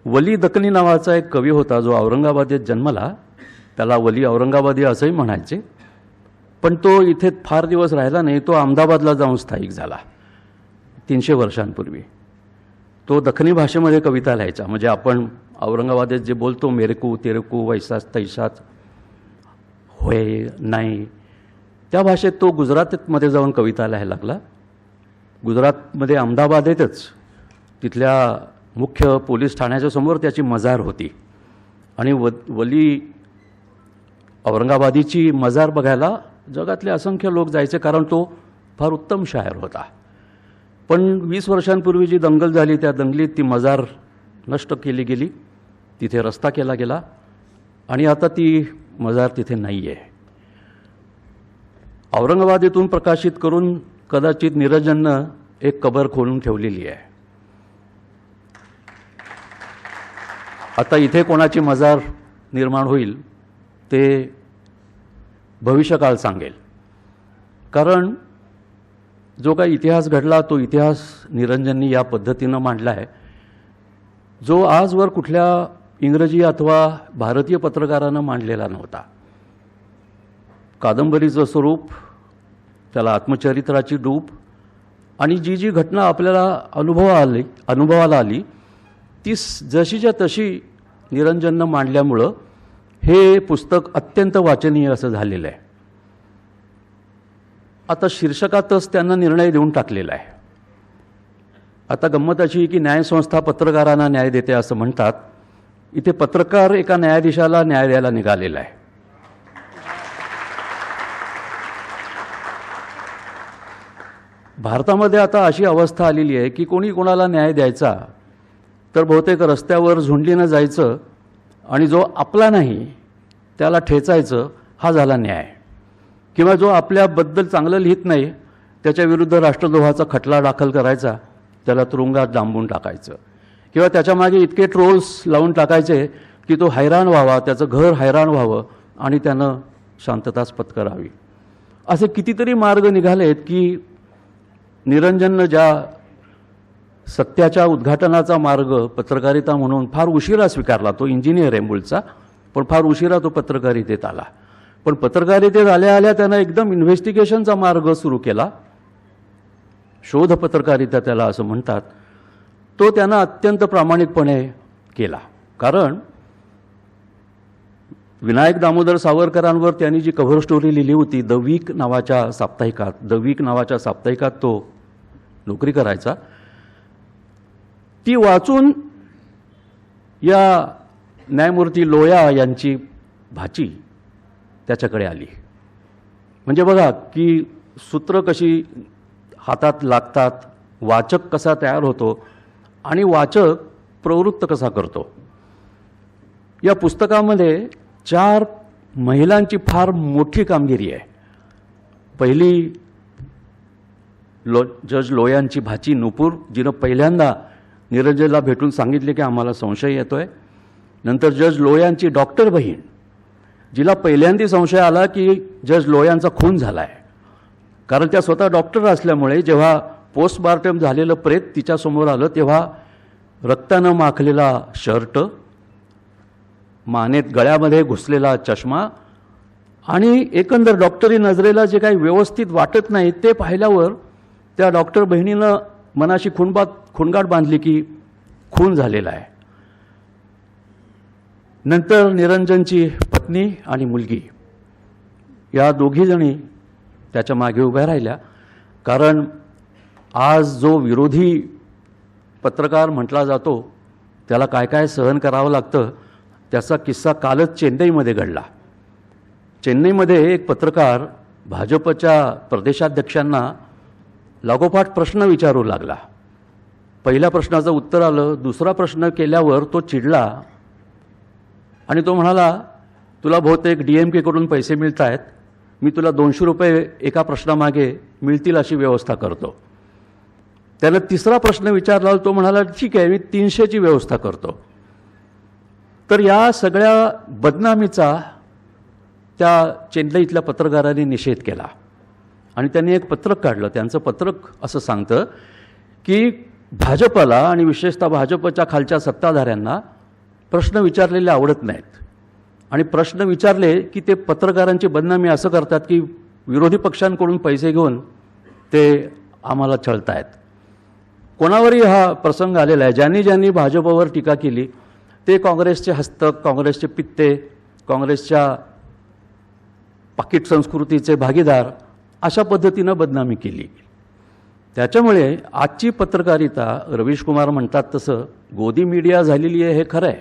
वली दखनी नावाचा एक कवी होता जो औरंगाबादेत जन्मला. त्याला वली औरंगाबादी असंही म्हणायचे. पण तो इथे फार दिवस राहिला नाही. तो अहमदाबादला जाऊन स्थायिक झाला 300 वर्षांपूर्वी. तो दखनी भाषेमध्ये कविता लिहायचा. म्हणजे आपण औरंगाबादेत जे बोलतो मेरकू तेरकू वैसाच तैसाच होय नाही, त्या भाषेत तो गुजरातमध्ये जाऊन कविता लिहायला लागला. गुजरातमध्ये अहमदाबादेतच तिथल्या मुख्य पोलीस ठाण्याच्या समोर त्याची मजार होती आणि वली औरंगाबादीची मजार बघायला जगातले असंख्य लोक जायचे, कारण तो फार उत्तम शायर होता. पण 20 वर्षांपूर्वी जी दंगल झाली त्या दंगलीत ती मजार नष्ट केली गेली, तिथे रस्ता केला गेला आणि आता ती मजार तिथे नाही आहे. औरंगाबादेतून प्रकाशित करून कदाचित निरंजननं एक कबर खोलून ठेवलेली आहे. आता इथे कोणाची मजार निर्माण होईल ते भविष्यकाळ सांगेल. कारण जो काही इतिहास घडला तो इतिहास निरंजननी या पद्धतीनं मांडला आहे, जो आजवर कुठल्या इंग्रजी अथवा भारतीय पत्रकारानं मांडलेला नव्हता. कादंबरीचं स्वरूप, त्याला आत्मचरित्राची डूब आणि जी जी घटना आपल्याला अनुभवाला आली ती जशीच्या तशी निरंजननं मांडल्यामुळं हे पुस्तक अत्यंत वाचनीय असं झालेलं आहे. आता शीर्षकातच त्यांना निर्णय देऊन टाकलेला आहे. आता गंमत अशी की न्यायसंस्था पत्रकारांना न्याय देते असं म्हणतात. इथे पत्रकार एका न्यायाधीशाला न्याय द्यायला निघालेला आहे. भारतामध्ये आता अशी अवस्था आलेली आहे की कोणी कोणाला न्याय द्यायचा तर बहुतेक रस्त्यावर झुंडलीनं जायचं आणि जो आपला नाही त्याला ठेचायचं, हा झाला न्याय. किंवा जो आपल्याबद्दल चांगलं लिहित नाही त्याच्याविरुद्ध राष्ट्रद्रोहाचा खटला दाखल करायचा, त्याला तुरुंगात डांबून टाकायचं. किंवा त्याच्यामागे इतके ट्रोल्स लावून टाकायचे की तो हैराण व्हावा, त्याचं घर हैराण व्हावं आणि त्यानं शांतताच पत्करावी. असे कितीतरी मार्ग निघाले आहेत की निरंजननं ज्या सत्याच्या उद्घाटनाचा मार्ग पत्रकारिता म्हणून फार उशिरा स्वीकारला. तो इंजिनियर आहे मूळचा, पण फार उशिरा तो पत्रकारितेत आला. पण पत्रकारितेत आल्या आल्या त्यानं एकदम इन्व्हेस्टिगेशनचा मार्ग सुरू केला. शोध पत्रकारिता त्याला असं म्हणतात. तो त्यानं अत्यंत प्रामाणिकपणे केला. कारण विनायक दामोदर सावरकरांवर त्यांनी जी कव्हर स्टोरी लिहिली होती द वीक नावाच्या साप्ताहिकात तो नोकरी करायचा, ती वाचून या न्यायमूर्ती लोया यांची भाची त्याच्याकडे आली. म्हणजे बघा की सूत्र कशी हातात लागतात, वाचक कसा तयार होतो आणि वाचक प्रवृत्त कसा करतो. या पुस्तकामध्ये 4 महिलांची फार मोठी कामगिरी आहे. पहिली जज लोयांची भाची नुपूर, जिनं पहिल्यांदा निरंजनला भेटून सांगितले की आम्हाला संशय येतोय. नंतर जज लोयांची डॉक्टर बहीण, जिला पहिल्यांदा संशय आला की जज लोयांचा खून झाला आहे. कारण त्या स्वतः डॉक्टर असल्यामुळे जेव्हा पोस्टमार्टम झालेलं प्रेत तिच्यासमोर आलं तेव्हा रक्तानं माखलेला शर्ट, मानेत गळ्यामध्ये घुसलेला चष्मा आणि एकंदर डॉक्टरी नजरेला जे काही व्यवस्थित वाटत नाही ते पाहिल्यावर त्या डॉक्टर बहिणीनं मनाशी खुणगाठ बांधली की खून झालेला आहे. नंतर निरंजनची पत्नी आणि मुलगी या दोघीजणी त्याच्या मागे उभ्या राहिल्या. कारण आज जो विरोधी पत्रकार म्हटला जातो त्याला काय काय सहन करावं लागतं त्याचा किस्सा कालच चेन्नईमध्ये घडला. चेन्नईमध्ये एक पत्रकार भाजपच्या प्रदेशाध्यक्षांना लागोपाठ प्रश्न विचारू लागला. पहिल्या प्रश्नाचं उत्तर आलं, दुसरा प्रश्न केल्यावर तो चिडला आणि तो म्हणाला, तुला बहुतेक DMKकडून पैसे मिळत आहेत, मी तुला 200 रुपये एका प्रश्नामागे मिळतील अशी व्यवस्था करतो. त्यानं तिसरा प्रश्न विचारला, तो म्हणाला ठीक आहे मी 300ची व्यवस्था करतो. तर या सगळ्या बदनामीचा त्या चेन्नईतल्या पत्रकारांनी निषेध केला आणि त्यांनी एक पत्रक काढलं. त्यांचं पत्रक असं सांगतं की भाजपला आणि विशेषतः भाजपच्या खालच्या सत्ताधाऱ्यांना प्रश्न विचारलेले आवडत नाहीत आणि प्रश्न विचारले की ते पत्रकारांची बदनामी असं करतात की विरोधी पक्षांकडून पैसे घेऊन ते आम्हाला छळतायत. कोणावरही हा प्रसंग आलेला आहे. ज्यांनी ज्यांनी भाजपवर टीका केली ते काँग्रेसचे हस्तक, काँग्रेसचे पित्ते, काँग्रेसच्या पाकिट संस्कृतीचे भागीदार अशा पद्धतीनं बदनामी केली. त्याच्यामुळे आजची पत्रकारिता रवीश कुमार म्हणतात तसं गोदी मीडिया झालेली आहे हे खरं आहे,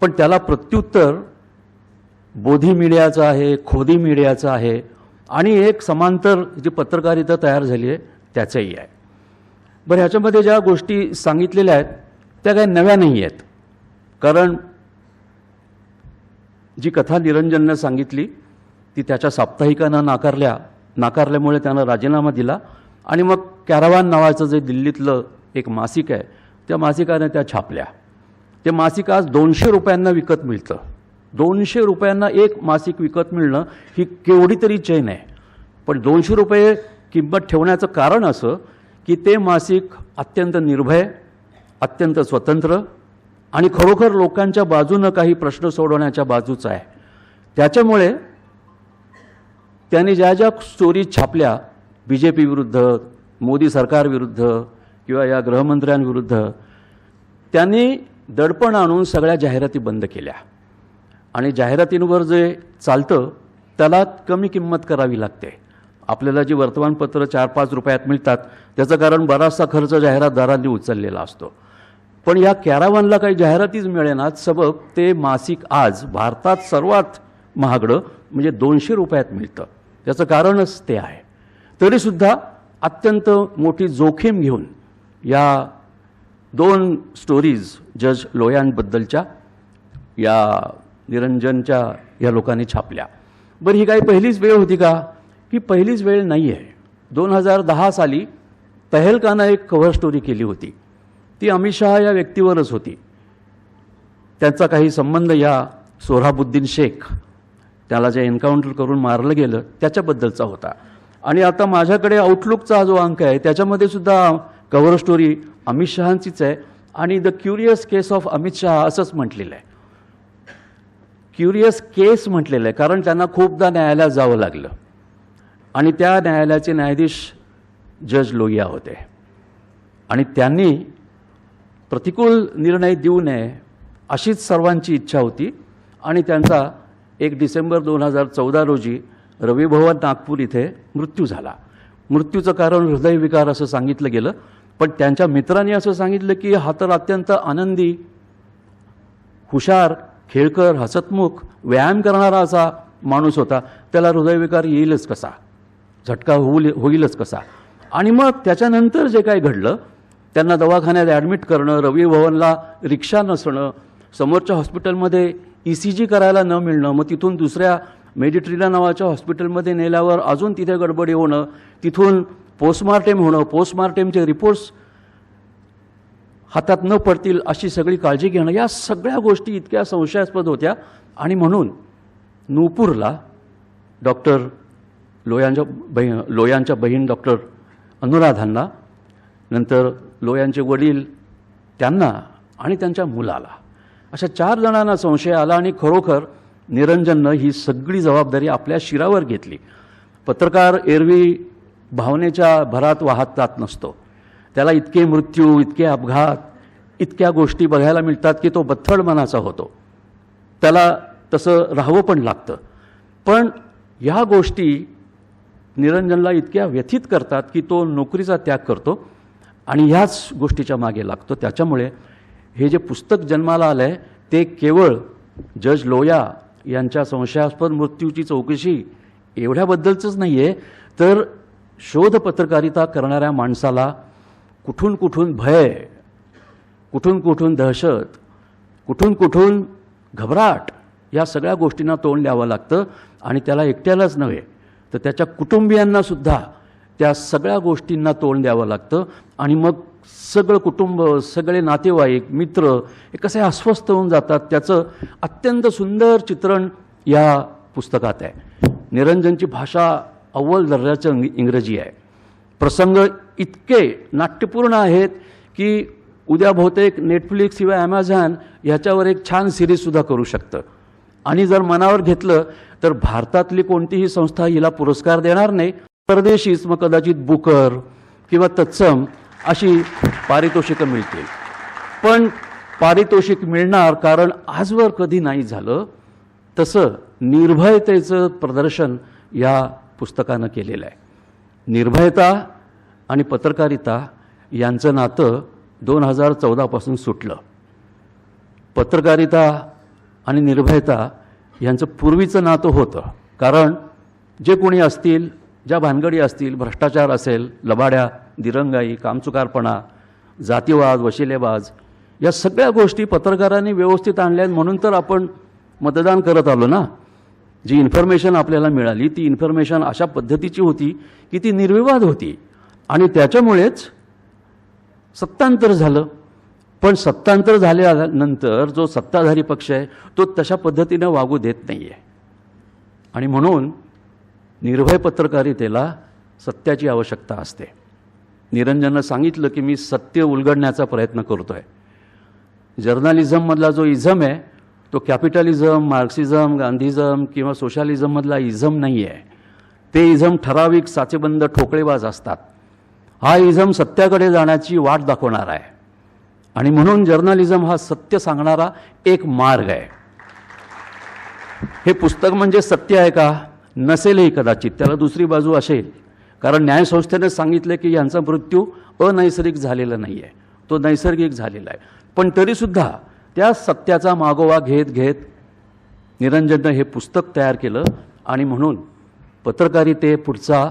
पण त्याला प्रत्युत्तर बोधी मीडियाचं आहे, खोदी मीडियाचं आहे आणि एक समांतर जी पत्रकारिता तयार झाली आहे त्याचंही आहे. बरं, ह्याच्यामध्ये ज्या गोष्टी सांगितलेल्या आहेत त्या काही नव्या नाही आहेत. कारण जी कथा निरंजननं सांगितली ती त्याच्या साप्ताहिकानं नाकारल्यामुळे त्यानं राजीनामा दिला आणि मग कॅरावान नावाचं जे दिल्लीतलं एक मासिक आहे त्या मासिकाने त्या छापल्या. ते मासिक आज 200 रुपयांना विकत मिळतं. 200 रुपयांना एक मासिक विकत मिळणं ही केवढी तरी चैन आहे. पण 200 रुपये किंमत ठेवण्याचं कारण असं की ते मासिक अत्यंत निर्भय, अत्यंत स्वतंत्र आणि खरोखर लोकांच्या बाजूनं काही प्रश्न सोडवण्याच्या बाजूचं आहे. त्याच्यामुळे त्यांनी ज्या ज्या स्टोरीज छापल्या BJP विरुद्ध, मोदी सरकारविरुद्ध किंवा या गृहमंत्र्यांविरुद्ध, त्यांनी दडपण आणून सगळ्या जाहिराती बंद केल्या आणि जाहिरातींवर जे चालतं त्याला कमी किंमत करावी लागते. आपल्याला जी वर्तमानपत्र 4-5 रुपयात मिळतात त्याचं कारण बराचसा खर्च जाहिरातदारांनी उचललेला असतो. पण या कॅरावानला काही जाहिरातीच मिळेनात, सबब ते मासिक आज भारतात सर्वात महागडं म्हणजे 200 रुपयात मिळतं. त्याचं कारणच ते आहे. तरीसुद्धा अत्यंत मोठी जोखीम घेऊन या 2 स्टोरीज जज लोयांबद्दलच्या या निरंजनच्या या लोकांनी छापल्या. बरं, ही काही पहिलीच वेळ होती का? ही पहिलीच वेळ नाही आहे. 2010 साली तहेलकानं एक कव्हर स्टोरी केली होती. ती अमित शहा या व्यक्तीवरच होती. त्यांचा काही संबंध या सोहराबुद्दीन शेख, त्याला जे एन्काउंटर करून मारलं गेलं त्याच्याबद्दलचा होता. आणि आता माझ्याकडे आउटलुकचा जो अंक आहे त्याच्यामध्ये सुद्धा कव्हर स्टोरी अमित शहांचीच आहे आणि the curious case of Amit Shah असंच म्हटलेलं आहे. क्युरियस केस म्हटलेलं आहे कारण त्यांना खूपदा न्यायालयात जावं लागलं आणि त्या न्यायालयाचे न्यायाधीश जज लोहिया होते आणि त्यांनी प्रतिकूल निर्णय देऊ नये अशीच सर्वांची इच्छा होती आणि त्यांचा 1 डिसेंबर 2014 रोजी रविभवन नागपूर इथे मृत्यू झाला. मृत्यूचं कारण हृदयविकार असं सांगितलं गेलं, पण त्यांच्या मित्रांनी असं सांगितलं की हा तर अत्यंत आनंदी, हुशार, खेळकर, हसतमुख, व्यायाम करणारा असा माणूस होता, त्याला हृदयविकार येईलच कसा, झटका होईलच कसा. आणि मग त्याच्यानंतर जे काय घडलं, त्यांना दवाखान्यात ॲडमिट करणं, रवी भवनला रिक्षा नसणं, समोरच्या हॉस्पिटलमध्ये ECG करायला न मिळणं, मग तिथून दुसऱ्या मेडिट्रिला नावाच्या हॉस्पिटलमध्ये नेल्यावर अजून तिथे गडबडी होणं, तिथून पोस्टमार्टेम होणं, पोस्टमार्टेमचे रिपोर्ट्स हातात न पडतील अशी सगळी काळजी घेणं, या सगळ्या गोष्टी इतक्या संशयास्पद होत्या. आणि म्हणून नूपूरला लोयांच्या बहीण डॉक्टर अनुराधांना नंतर लोयांचे वडील त्यांना आणि त्यांच्या मुलाला, अशा 4 जणांना संशय आला आणि खरोखर निरंजननं ही सगळी जबाबदारी आपल्या शिरावर घेतली. पत्रकार एरवी भावनेच्या भरात वाहत जात नसतो. त्याला इतके मृत्यू, इतके अपघात, इतक्या गोष्टी बघायला मिळतात की तो बत्थड मनाचा होतो. त्याला तसं राहावं पण लागतं. पण ह्या गोष्टी निरंजनला इतक्या व्यथित करतात की तो नोकरीचा त्याग करतो आणि ह्याच गोष्टीच्या मागे लागतो. त्याच्यामुळे हे जे पुस्तक जन्माला आलं आहे ते केवळ जज लोया यांच्या संशयास्पद मृत्यूची चौकशी एवढ्याबद्दलचंच नाही आहे, तर शोध पत्रकारिता करणाऱ्या माणसाला कुठून कुठून भय, कुठून कुठून दहशत, कुठून कुठून घबराट, या सगळ्या गोष्टींना तोंड द्यावं लागतं. आणि त्याला एकट्यालाच नव्हे तर त्याच्या कुटुंबियांनासुद्धा त्या सगळ्या गोष्टींना तोंड द्यावं लागतं. आणि मग सगळं कुटुंब, सगळे नातेवाईक, मित्र हे कसे अस्वस्थ होऊन जातात, त्याचं अत्यंत सुंदर चित्रण या पुस्तकात आहे. निरंजनची भाषा अव्वल दर्जाचं इंग्रजी आहे. प्रसंग इतके नाट्यपूर्ण आहेत की उद्या बहुतेक नेटफ्लिक्स किंवा ॲमेझॉन ह्याच्यावर एक छान सिरीजसुद्धा करू शकतं. आणि जर मनावर घेतलं तर भारतातली कोणतीही संस्था हिला पुरस्कार देणार नाही, परदेशीच मग कदाचित बुकर किंवा तत्सम अशी पारितोषिकं मिळतील. पण पारितोषिक मिळणार, कारण आजवर कधी नाही झालं तसं निर्भयतेचं प्रदर्शन या पुस्तकानं केलेलं आहे. निर्भयता आणि पत्रकारिता यांचं नातं 2014 सुटलं. पत्रकारिता आणि निर्भयता यांचं पूर्वीचं नातं होतं, कारण जे कोणी असतील, ज्या भानगडी असतील, भ्रष्टाचार असेल, लबाड्या, दिरंगाई, कामचुकारपणा, जातीवाद, वशिलेबाज, या सगळ्या गोष्टी पत्रकारांनी व्यवस्थित आणल्या. म्हणून तर आपण मतदान करत आलो ना. जी इन्फॉर्मेशन आपल्याला मिळाली ती इन्फॉर्मेशन अशा पद्धतीची होती की ती निर्विवाद होती आणि त्याच्यामुळेच सत्तांतर झालं. पण सत्तांतर झाल्यानंतर जो सत्ताधारी पक्ष आहे तो तशा पद्धतीनं वागू देत नाही आहे. आणि म्हणून निर्भय पत्रकारितेला सत्याची आवश्यकता असते. निरंजननं सांगितलं की मी सत्य उलगडण्याचा प्रयत्न करतो आहे. जर्नलिझममधला जो इझम आहे तो कॅपिटलिझम, मार्क्सिझम, गांधीझम किंवा सोशलिझममधला इझम नाही आहे. ते इझम ठराविक, साचेबंद, ठोकळेबाज असतात. हा इझम सत्याकडे जाण्याची वाट दाखवणारा आहे. आणि म्हणून जर्नलिझम हा सत्य सांगणारा एक मार्ग आहे. हे पुस्तक म्हणजे सत्य आहे का? नसेलही कदाचित, त्याला दुसरी बाजू असेल. कारण न्यायसंस्थेने सांगितले की यांचा मृत्यू अनैसर्गिक झालेला नाही आहे, तो नैसर्गिक झालेला आहे. पण तरीसुद्धा त्या सत्याचा मागोवा घेत घेत निरंजननं हे पुस्तक तयार केलं. आणि म्हणून पत्रकारितेपुढचा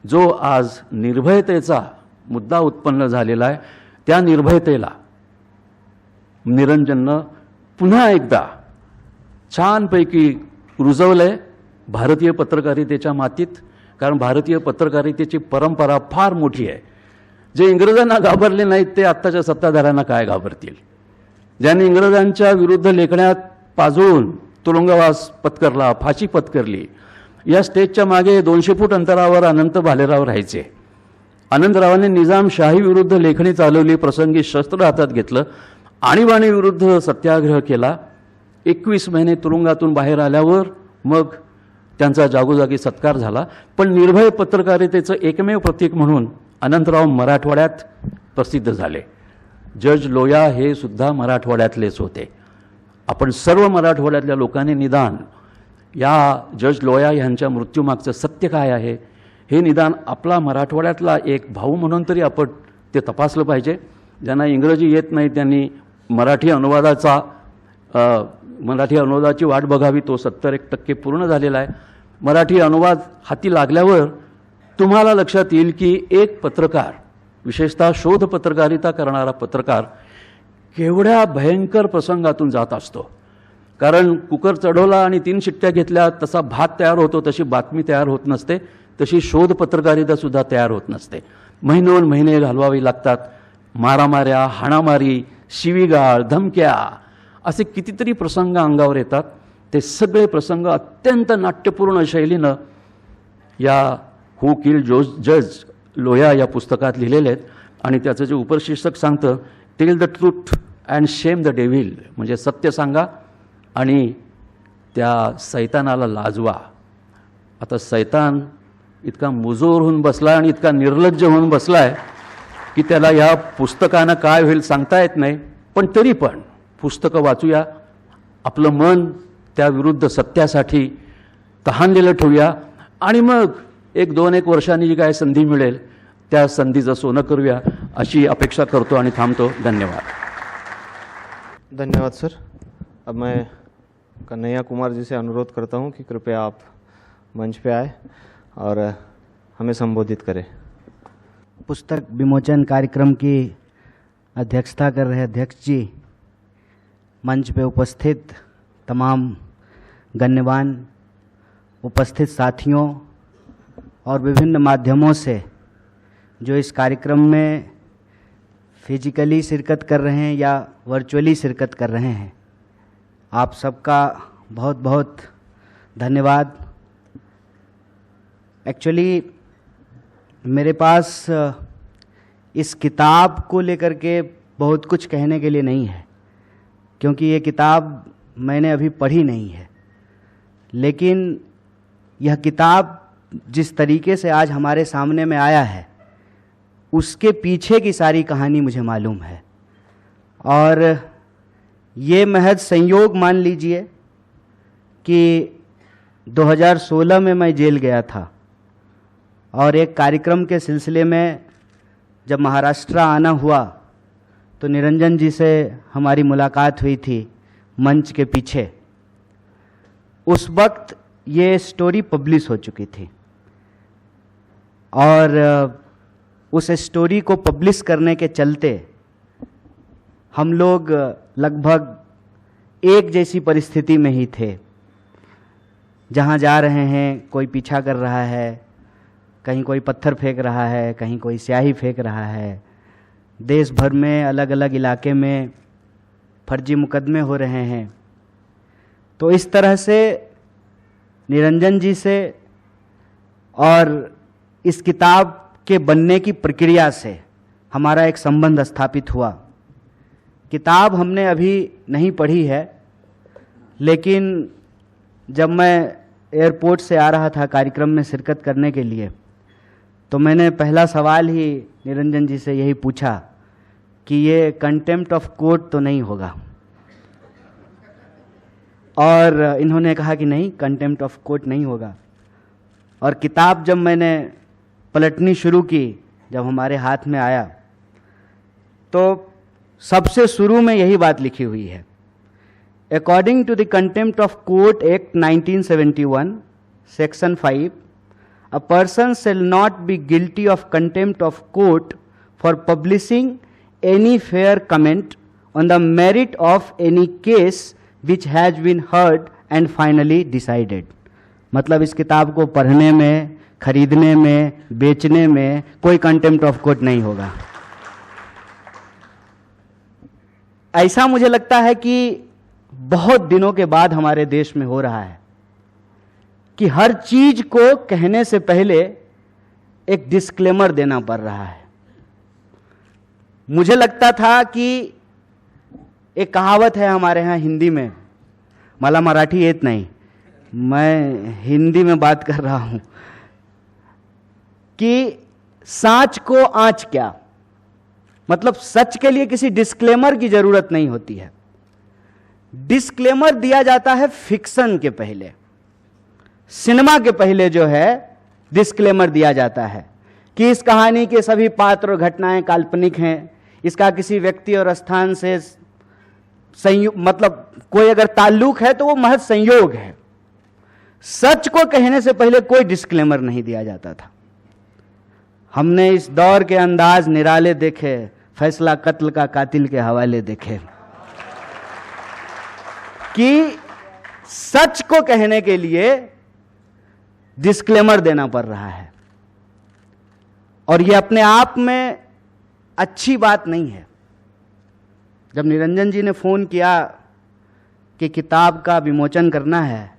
जो आज निर्भयतेचा मुद्दा उत्पन्न झालेला आहे त्या निर्भयतेला निरंजननं पुन्हा एकदा छानपैकी रुजवलं आहे भारतीय पत्रकारितेच्या मातीत. कारण भारतीय पत्रकारितेची परंपरा फार मोठी आहे. जे इंग्रजांना घाबरले नाहीत ते आत्ताच्या सत्ताधाऱ्यांना काय घाबरतील. ज्यांनी इंग्रजांच्या विरुद्ध लेखण्यात पाजळून तुरुंगवास पत्करला, फाशी पत्करली, या स्टेजच्या मागे 200 फूट अंतरावर अनंत भालेराव राहायचे. आनंदरावांनी निजामशाही विरुद्ध लेखणी चालवली, प्रसंगी शस्त्र हातात घेतलं, आणीबाणीविरुद्ध सत्याग्रह केला. 21 महिने तुरुंगातून बाहेर आल्यावर मग त्यांचा जागोजागी सत्कार झाला. पण निर्भय पत्रकारितेचं एकमेव प्रतीक म्हणून अनंतराव मराठवाड्यात प्रसिद्ध झाले. जज लोया हे सुद्धा मराठवाड्यातलेच होते. आपण सर्व मराठवाड्यातल्या लोकांनी निदान या जज लोया यांच्या मृत्यूमागचं सत्य काय आहे हे निदान आपला मराठवाड्यातला एक भाऊ म्हणून तरी आपण ते तपासलं पाहिजे. ज्यांना इंग्रजी येत नाही त्यांनी मराठी अनुवादाची वाट बघावी. तो 70% पूर्ण झालेला आहे. मराठी अनुवाद हाती लागल्यावर तुम्हाला लक्षात येईल की एक पत्रकार, विशेषतः शोध पत्रकारिता करणारा पत्रकार, केवढ्या भयंकर प्रसंगातून जात असतो. कारण कुकर चढवला आणि 3 शिट्ट्या घेतल्या तसा भात तयार होतो, तशी बातमी तयार होत नसते, तशी शोध पत्रकारितासुद्धा तयार होत नसते. महिनोन महिने घालवावी लागतात. मारामाऱ्या, हाणामारी, शिवीगाळ, धमक्या असे कितीतरी प्रसंग अंगावर येतात. ते सगळे प्रसंग अत्यंत नाट्यपूर्ण शैलीनं या हू किल्ड जज लोया या पुस्तकात लिहिलेले आहेत. आणि त्याचं जे उपशीर्षक सांगतं tail the truth and shame the devil, म्हणजे सत्य सांगा आणि त्या सैतानाला लाजवा. आता सैतान इतका मुजोर होऊन बसला आणि इतका निर्लज्ज होऊन बसला आहे की त्याला ह्या पुस्तकानं काय होईल सांगता येत नाही. पण तरी पण पुस्तकं वाचूया, आपलं मन त्याविरुद्ध सत्यासाठी तहानलेलं ठेवूया आणि मग 1-2 वर्षांनी जी काय संधी मिळेल त्या संधीचं सोनं करूया अशी अपेक्षा करतो आणि थांबतो. धन्यवाद. धन्यवाद सर. अब मैं कन्हैया कुमार जी से अनुरोध करता हूं कि कृपया आप मंच पे आए और हमें संबोधित करें. पुस्तक विमोचन कार्यक्रम की अध्यक्षता कर रहे अध्यक्ष जी, मंच पे उपस्थित तमाम गण्यमान्य उपस्थित साथियों और विभिन्न माध्यमों से जो इस कार्यक्रम में फिजिकली शिरकत कर रहे हैं या वर्चुअली शिरकत कर रहे हैं, आप सबका बहुत बहुत धन्यवाद. एक्चुअली मेरे पास इस किताब को लेकर के बहुत कुछ कहने के लिए नहीं है, क्योंकि ये किताब मैंने अभी पढ़ी नहीं है. लेकिन यह किताब जिस तरीके से आज हमारे सामने में आया है उसके पीछे की सारी कहानी मुझे मालूम है. और ये महज संयोग मान लीजिए कि 2016 में मैं जेल गया था और एक कार्यक्रम के सिलसिले में जब महाराष्ट्र आना हुआ तो निरंजन जी से हमारी मुलाकात हुई थी मंच के पीछे. उस वक्त ये स्टोरी पब्लिश हो चुकी थी और उस स्टोरी को पब्लिश करने के चलते हम लोग लगभग एक जैसी परिस्थिति में ही थे. जहाँ जा रहे हैं कोई पीछा कर रहा है, कहीं कोई पत्थर फेंक रहा है, कहीं कोई स्याही फेंक रहा है. देश भर में अलग अलग इलाके में फर्जी मुकदमे हो रहे हैं. तो इस तरह से निरंजन जी से और इस किताब के बनने की प्रक्रिया से हमारा एक संबंध स्थापित हुआ. किताब हमने अभी नहीं पढ़ी है, लेकिन जब मैं एयरपोर्ट से आ रहा था कार्यक्रम में शिरकत करने के लिए तो मैंने पहला सवाल ही निरंजन जी से यही पूछा कि ये कंटेम्प्ट ऑफ कोर्ट तो नहीं होगा. और इन्होंने कहा कि नहीं, कंटेम्प्ट ऑफ कोर्ट नहीं होगा. और किताब जब मैंने पलटनी शुरू की, जब हमारे हाथ में आया तो सबसे शुरू में यही बात लिखी हुई है. According to the contempt of court act 1971 section 5, a person shall not be guilty of contempt of court for publishing any fair comment on the merit of any case which has been heard and finally decided. मतलब इस किताब को पढ़ने में, खरीदने में, बेचने में कोई कंटेम्प्ट ऑफ कोर्ट नहीं होगा. ऐसा मुझे लगता है कि बहुत दिनों के बाद हमारे देश में हो रहा है कि हर चीज को कहने से पहले एक डिस्क्लेमर देना पड़ रहा है. मुझे लगता था कि एक कहावत है हमारे यहाँ हिंदी में, मला मराठी येत नहीं, मैं हिंदी में बात कर रहा हूं, कि सांच को आंच क्या. मतलब सच के लिए किसी डिस्क्लेमर की जरूरत नहीं होती है. डिस्क्लेमर दिया जाता है फिक्शन के पहले, सिनेमा के पहले जो है डिस्क्लेमर दिया जाता है कि इस कहानी के सभी पात्र और घटनाएं काल्पनिक हैं, इसका किसी व्यक्ति और स्थान से संयोग, मतलब कोई अगर ताल्लुक है तो वो महज संयोग है. सच को कहने से पहले कोई डिस्क्लेमर नहीं दिया जाता था. हमने इस दौर के अंदाज निराले देखे, फैसला कत्ल का कातिल के हवाले देखे, कि सच को कहने के लिए डिस्क्लेमर देना पड़ रहा है. और यह अपने आप में अच्छी बात नहीं है. जब निरंजन जी ने फोन किया कि किताब का विमोचन करना है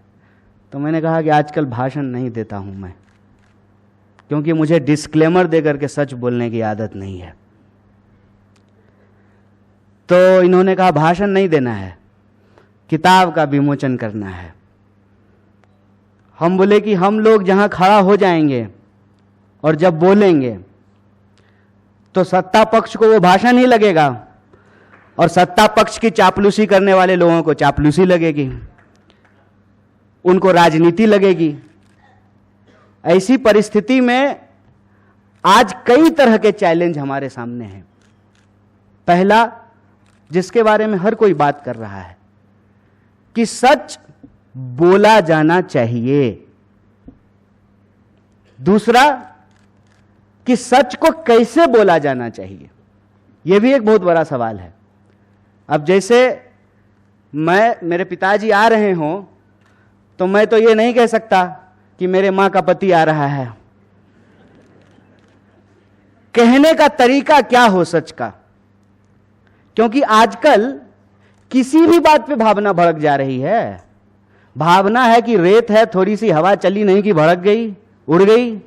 तो मैंने कहा कि आजकल भाषण नहीं देता हूं मैं, क्योंकि मुझे डिस्क्लेमर देकर के सच बोलने की आदत नहीं है. तो इन्होंने कहा भाषण नहीं देना है, किताब का विमोचन करना है। हम बोले कि हम लोग जहां खड़ा हो जाएंगे और जब बोलेंगे तो सत्ता पक्ष को वो भाषण ही लगेगा और सत्ता पक्ष की चापलूसी करने वाले लोगों को चापलूसी लगेगी, उनको राजनीति लगेगी। ऐसी परिस्थिति में आज कई तरह के चैलेंज हमारे सामने हैं। पहला, जिसके बारे में हर कोई बात कर रहा है, कि सच बोला जाना चाहिए। दूसरा, कि सच को कैसे बोला जाना चाहिए, यह भी एक बहुत बड़ा सवाल है। अब जैसे मेरे पिताजी आ रहे हों तो मैं तो ये नहीं कह सकता कि मेरे मां का पति आ रहा है। कहने का तरीका क्या हो सच का, क्योंकि आजकल किसी भी बात पे भावना भड़क जा रही है। भावना है कि रेत है, थोड़ी सी हवा चली नहीं कि भड़क गई, उड़ गई।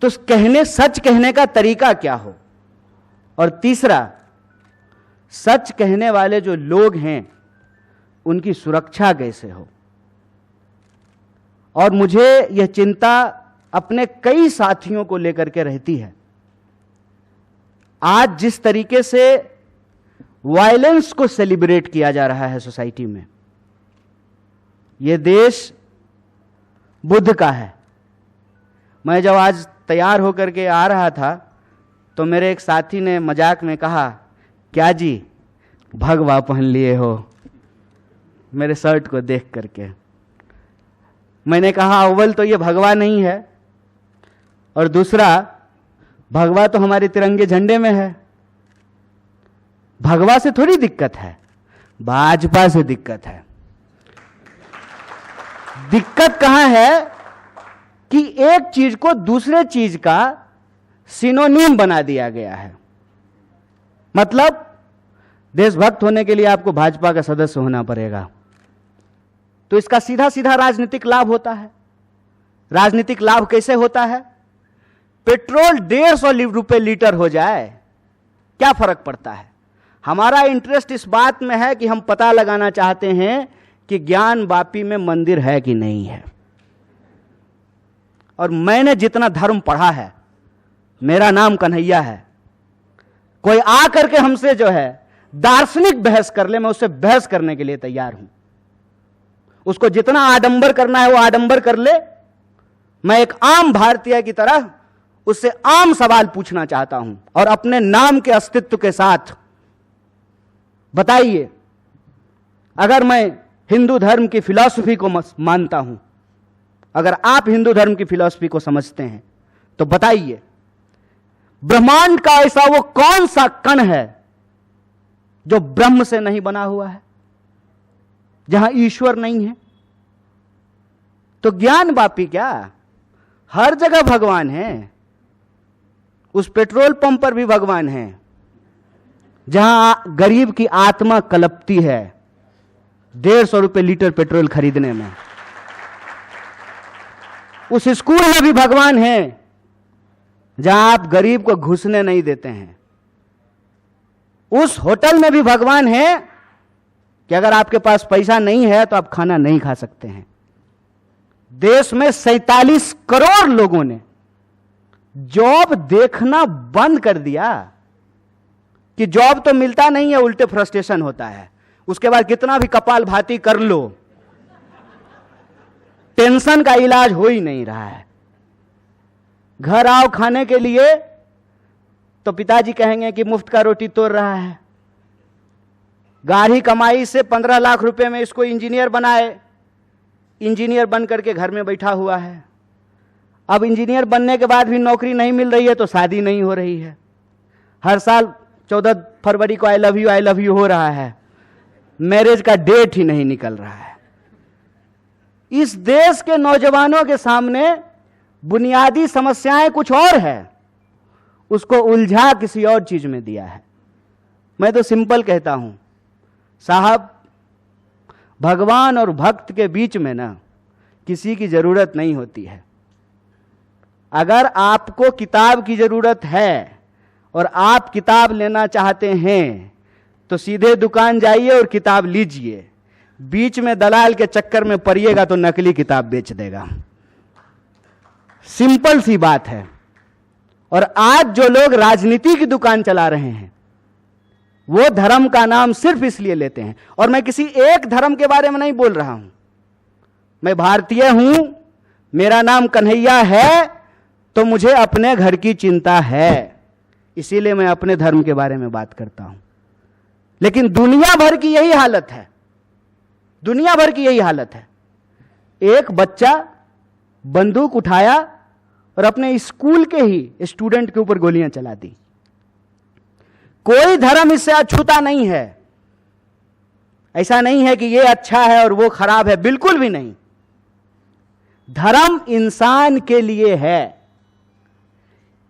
तो सच कहने का तरीका क्या हो। और तीसरा, सच कहने वाले जो लोग हैं उनकी सुरक्षा कैसे हो। और मुझे यह चिंता अपने कई साथियों को लेकर के रहती है। आज जिस तरीके से वायलेंस को सेलिब्रेट किया जा रहा है सोसाइटी में, यह देश बुद्ध का है। मैं जब आज तैयार होकर के आ रहा था तो मेरे एक साथी ने मजाक में कहा, क्या जी भगवा पहन लिए हो, मेरे शर्ट को देख करके। मैंने कहा अव्वल तो ये भगवा नहीं है, और दूसरा भगवा तो हमारे तिरंगे झंडे में है। भगवा से थोड़ी दिक्कत है, भाजपा से दिक्कत है। दिक्कत कहां है कि एक चीज को दूसरे चीज का सिनोनिम बना दिया गया है। मतलब देशभक्त होने के लिए आपको भाजपा का सदस्य होना पड़ेगा, तो इसका सीधा सीधा राजनीतिक लाभ होता है। राजनीतिक लाभ कैसे होता है? पेट्रोल 150 रुपए लीटर हो जाए, क्या फर्क पड़ता है? हमारा इंटरेस्ट इस बात में है कि हम पता लगाना चाहते हैं कि ज्ञान वापी में मंदिर है कि नहीं है। और मैंने जितना धर्म पढ़ा है, मेरा नाम कन्हैया है। कोई आ करके हमसे जो है दार्शनिक बहस कर ले, मैं उससे बहस करने के लिए तैयार हूं। उसको जितना आडंबर करना है वो आडंबर कर ले। मैं एक आम भारतीय की तरह उससे आम सवाल पूछना चाहता हूं, और अपने नाम के अस्तित्व के साथ बताइए, अगर मैं हिंदू धर्म की फिलॉसफी को मानता हूं, अगर आप हिंदू धर्म की फिलॉसफी को समझते हैं, तो बताइए ब्रह्मांड का ऐसा वो कौन सा कण है जो ब्रह्म से नहीं बना हुआ है, जहां ईश्वर नहीं है? तो ज्ञान वापी क्या, हर जगह भगवान है। उस पेट्रोल पंप पर भी भगवान है जहां गरीब की आत्मा कलपती है 150 रुपए लीटर पेट्रोल खरीदने में। उस स्कूल में भी भगवान है जहां आप गरीब को घुसने नहीं देते हैं। उस होटल में भी भगवान है कि अगर आपके पास पैसा नहीं है तो आप खाना नहीं खा सकते हैं। देश में 47 करोड़ लोगों ने जॉब देखना बंद कर दिया कि जॉब तो मिलता नहीं है, उल्टे फ्रस्ट्रेशन होता है। उसके बाद कितना भी कपाल भाती कर लो, टेंशन का इलाज हो ही नहीं रहा है। घर आओ खाने के लिए तो पिताजी कहेंगे कि मुफ्त का रोटी तोड़ रहा है। गाढ़ी कमाई से 15 लाख रुपए में इसको इंजीनियर बनाए, इंजीनियर बन करके घर में बैठा हुआ है। अब इंजीनियर बनने के बाद भी नौकरी नहीं मिल रही है तो शादी नहीं हो रही है। हर साल 14 फरवरी को आई लव यू हो रहा है, मैरिज का डेट ही नहीं निकल रहा है। इस देश के नौजवानों के सामने बुनियादी समस्याएं कुछ और है, उसको उलझा किसी और चीज में दिया है। मैं तो सिंपल कहता हूं साहब, भगवान और भक्त के बीच में ना किसी की जरूरत नहीं होती है। अगर आपको किताब की जरूरत है और आप किताब लेना चाहते हैं तो सीधे दुकान जाइए और किताब लीजिए। बीच में दलाल के चक्कर में पड़िएगा तो नकली किताब बेच देगा। सिंपल सी बात है। और आज जो लोग राजनीति की दुकान चला रहे हैं वो धर्म का नाम सिर्फ इसलिए लेते हैं। और मैं किसी एक धर्म के बारे में नहीं बोल रहा हूं, मैं भारतीय हूं, मेरा नाम कन्हैया है तो मुझे अपने घर की चिंता है, इसीलिए मैं अपने धर्म के बारे में बात करता हूं। लेकिन दुनिया भर की यही हालत है, दुनिया भर की यही हालत है। एक बच्चा बंदूक उठाया और अपने स्कूल के ही स्टूडेंट के ऊपर गोलियां चला दी। कोई धर्म इससे अछूता नहीं है। ऐसा नहीं है कि यह अच्छा है और वो खराब है, बिल्कुल भी नहीं। धर्म इंसान के लिए है।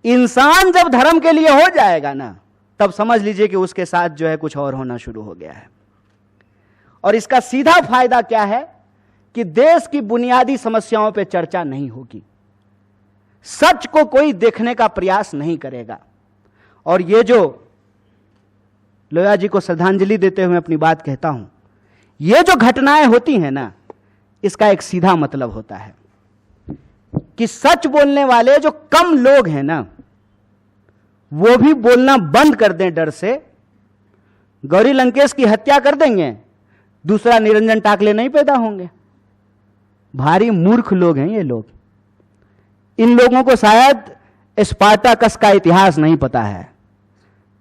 इंसान जब धर्म के लिए हो जाएगा ना, तब समझ लीजिए कि उसके साथ जो है कुछ और होना शुरू हो गया है। और इसका सीधा फायदा क्या है कि देश की बुनियादी समस्याओं पे चर्चा नहीं होगी, सच को कोई देखने का प्रयास नहीं करेगा। और ये जो लोया जी को श्रद्धांजलि देते हुए अपनी बात कहता हूं, ये जो घटनाएं होती हैं ना, इसका एक सीधा मतलब होता है कि सच बोलने वाले जो कम लोग हैं ना, वो भी बोलना बंद कर दें डर से। गौरी लंकेश की हत्या कर देंगे, दूसरा निरंजन टाकले नहीं पैदा होंगे। भारी मूर्ख लोग हैं ये लोग। इन लोगों को शायद स्पार्टाकस का इतिहास नहीं पता है।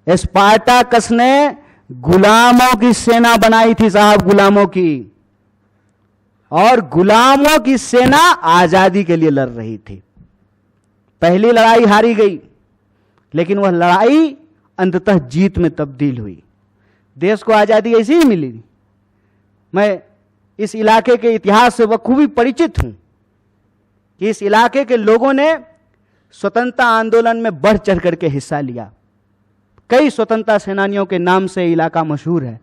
स्पार्टाकस ने गुलामों की सेना बनाई थी साहब, गुलामों की। और गुलामों की सेना आजादी के लिए लड़ रही थी। पहली लड़ाई हारी गई, लेकिन वह लड़ाई अंततः जीत में तब्दील हुई। देश को आजादी ऐसी ही मिली। मैं इस इलाके के इतिहास से बखूबी परिचित हूं कि इस इलाके के लोगों ने स्वतंत्रता आंदोलन में बढ़ चढ़ करके हिस्सा लिया। कई स्वतंत्रता सेनानियों के नाम से इलाका मशहूर है।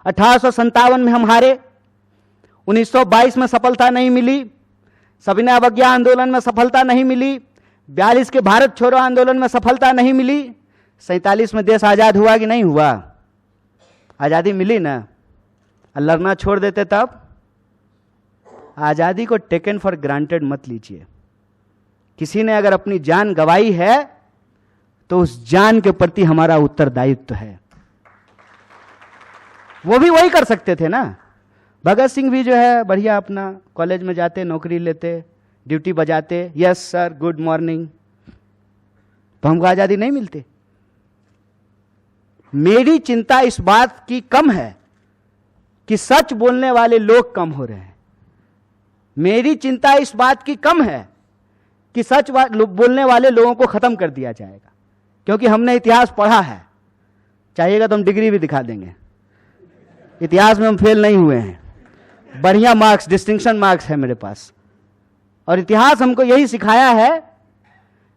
1857 में हम हारे, 1922 में सफलता नहीं मिली, सविनय अवज्ञा आंदोलन में सफलता नहीं मिली, 42 के भारत छोड़ो आंदोलन में सफलता नहीं मिली, 47 में देश आजाद हुआ कि नहीं हुआ? आजादी मिली ना। लड़ना छोड़ देते तब? आजादी को टेकन फॉर ग्रांटेड मत लीजिए। किसी ने अगर अपनी जान गंवाई है तो उस जान के प्रति हमारा उत्तरदायित्व है। वो भी वही कर सकते थे ना। भगत सिंह भी जो है बढ़िया अपना कॉलेज में जाते, नौकरी लेते, ड्यूटी बजाते, यस सर गुड मॉर्निंग, तो हमको आजादी नहीं मिलती। मेरी चिंता इस बात की कम है कि सच बोलने वाले लोग कम हो रहे हैं। मेरी चिंता इस बात की कम है कि सच बोलने वाले लोगों को खत्म कर दिया जाएगा, क्योंकि हमने इतिहास पढ़ा है। चाहिएगा तो हम डिग्री भी दिखा देंगे। इतिहास में हम फेल नहीं हुए हैं, बढ़िया मार्क्स, डिस्टिंक्शन मार्क्स है मेरे पास। और इतिहास हमको यही सिखाया है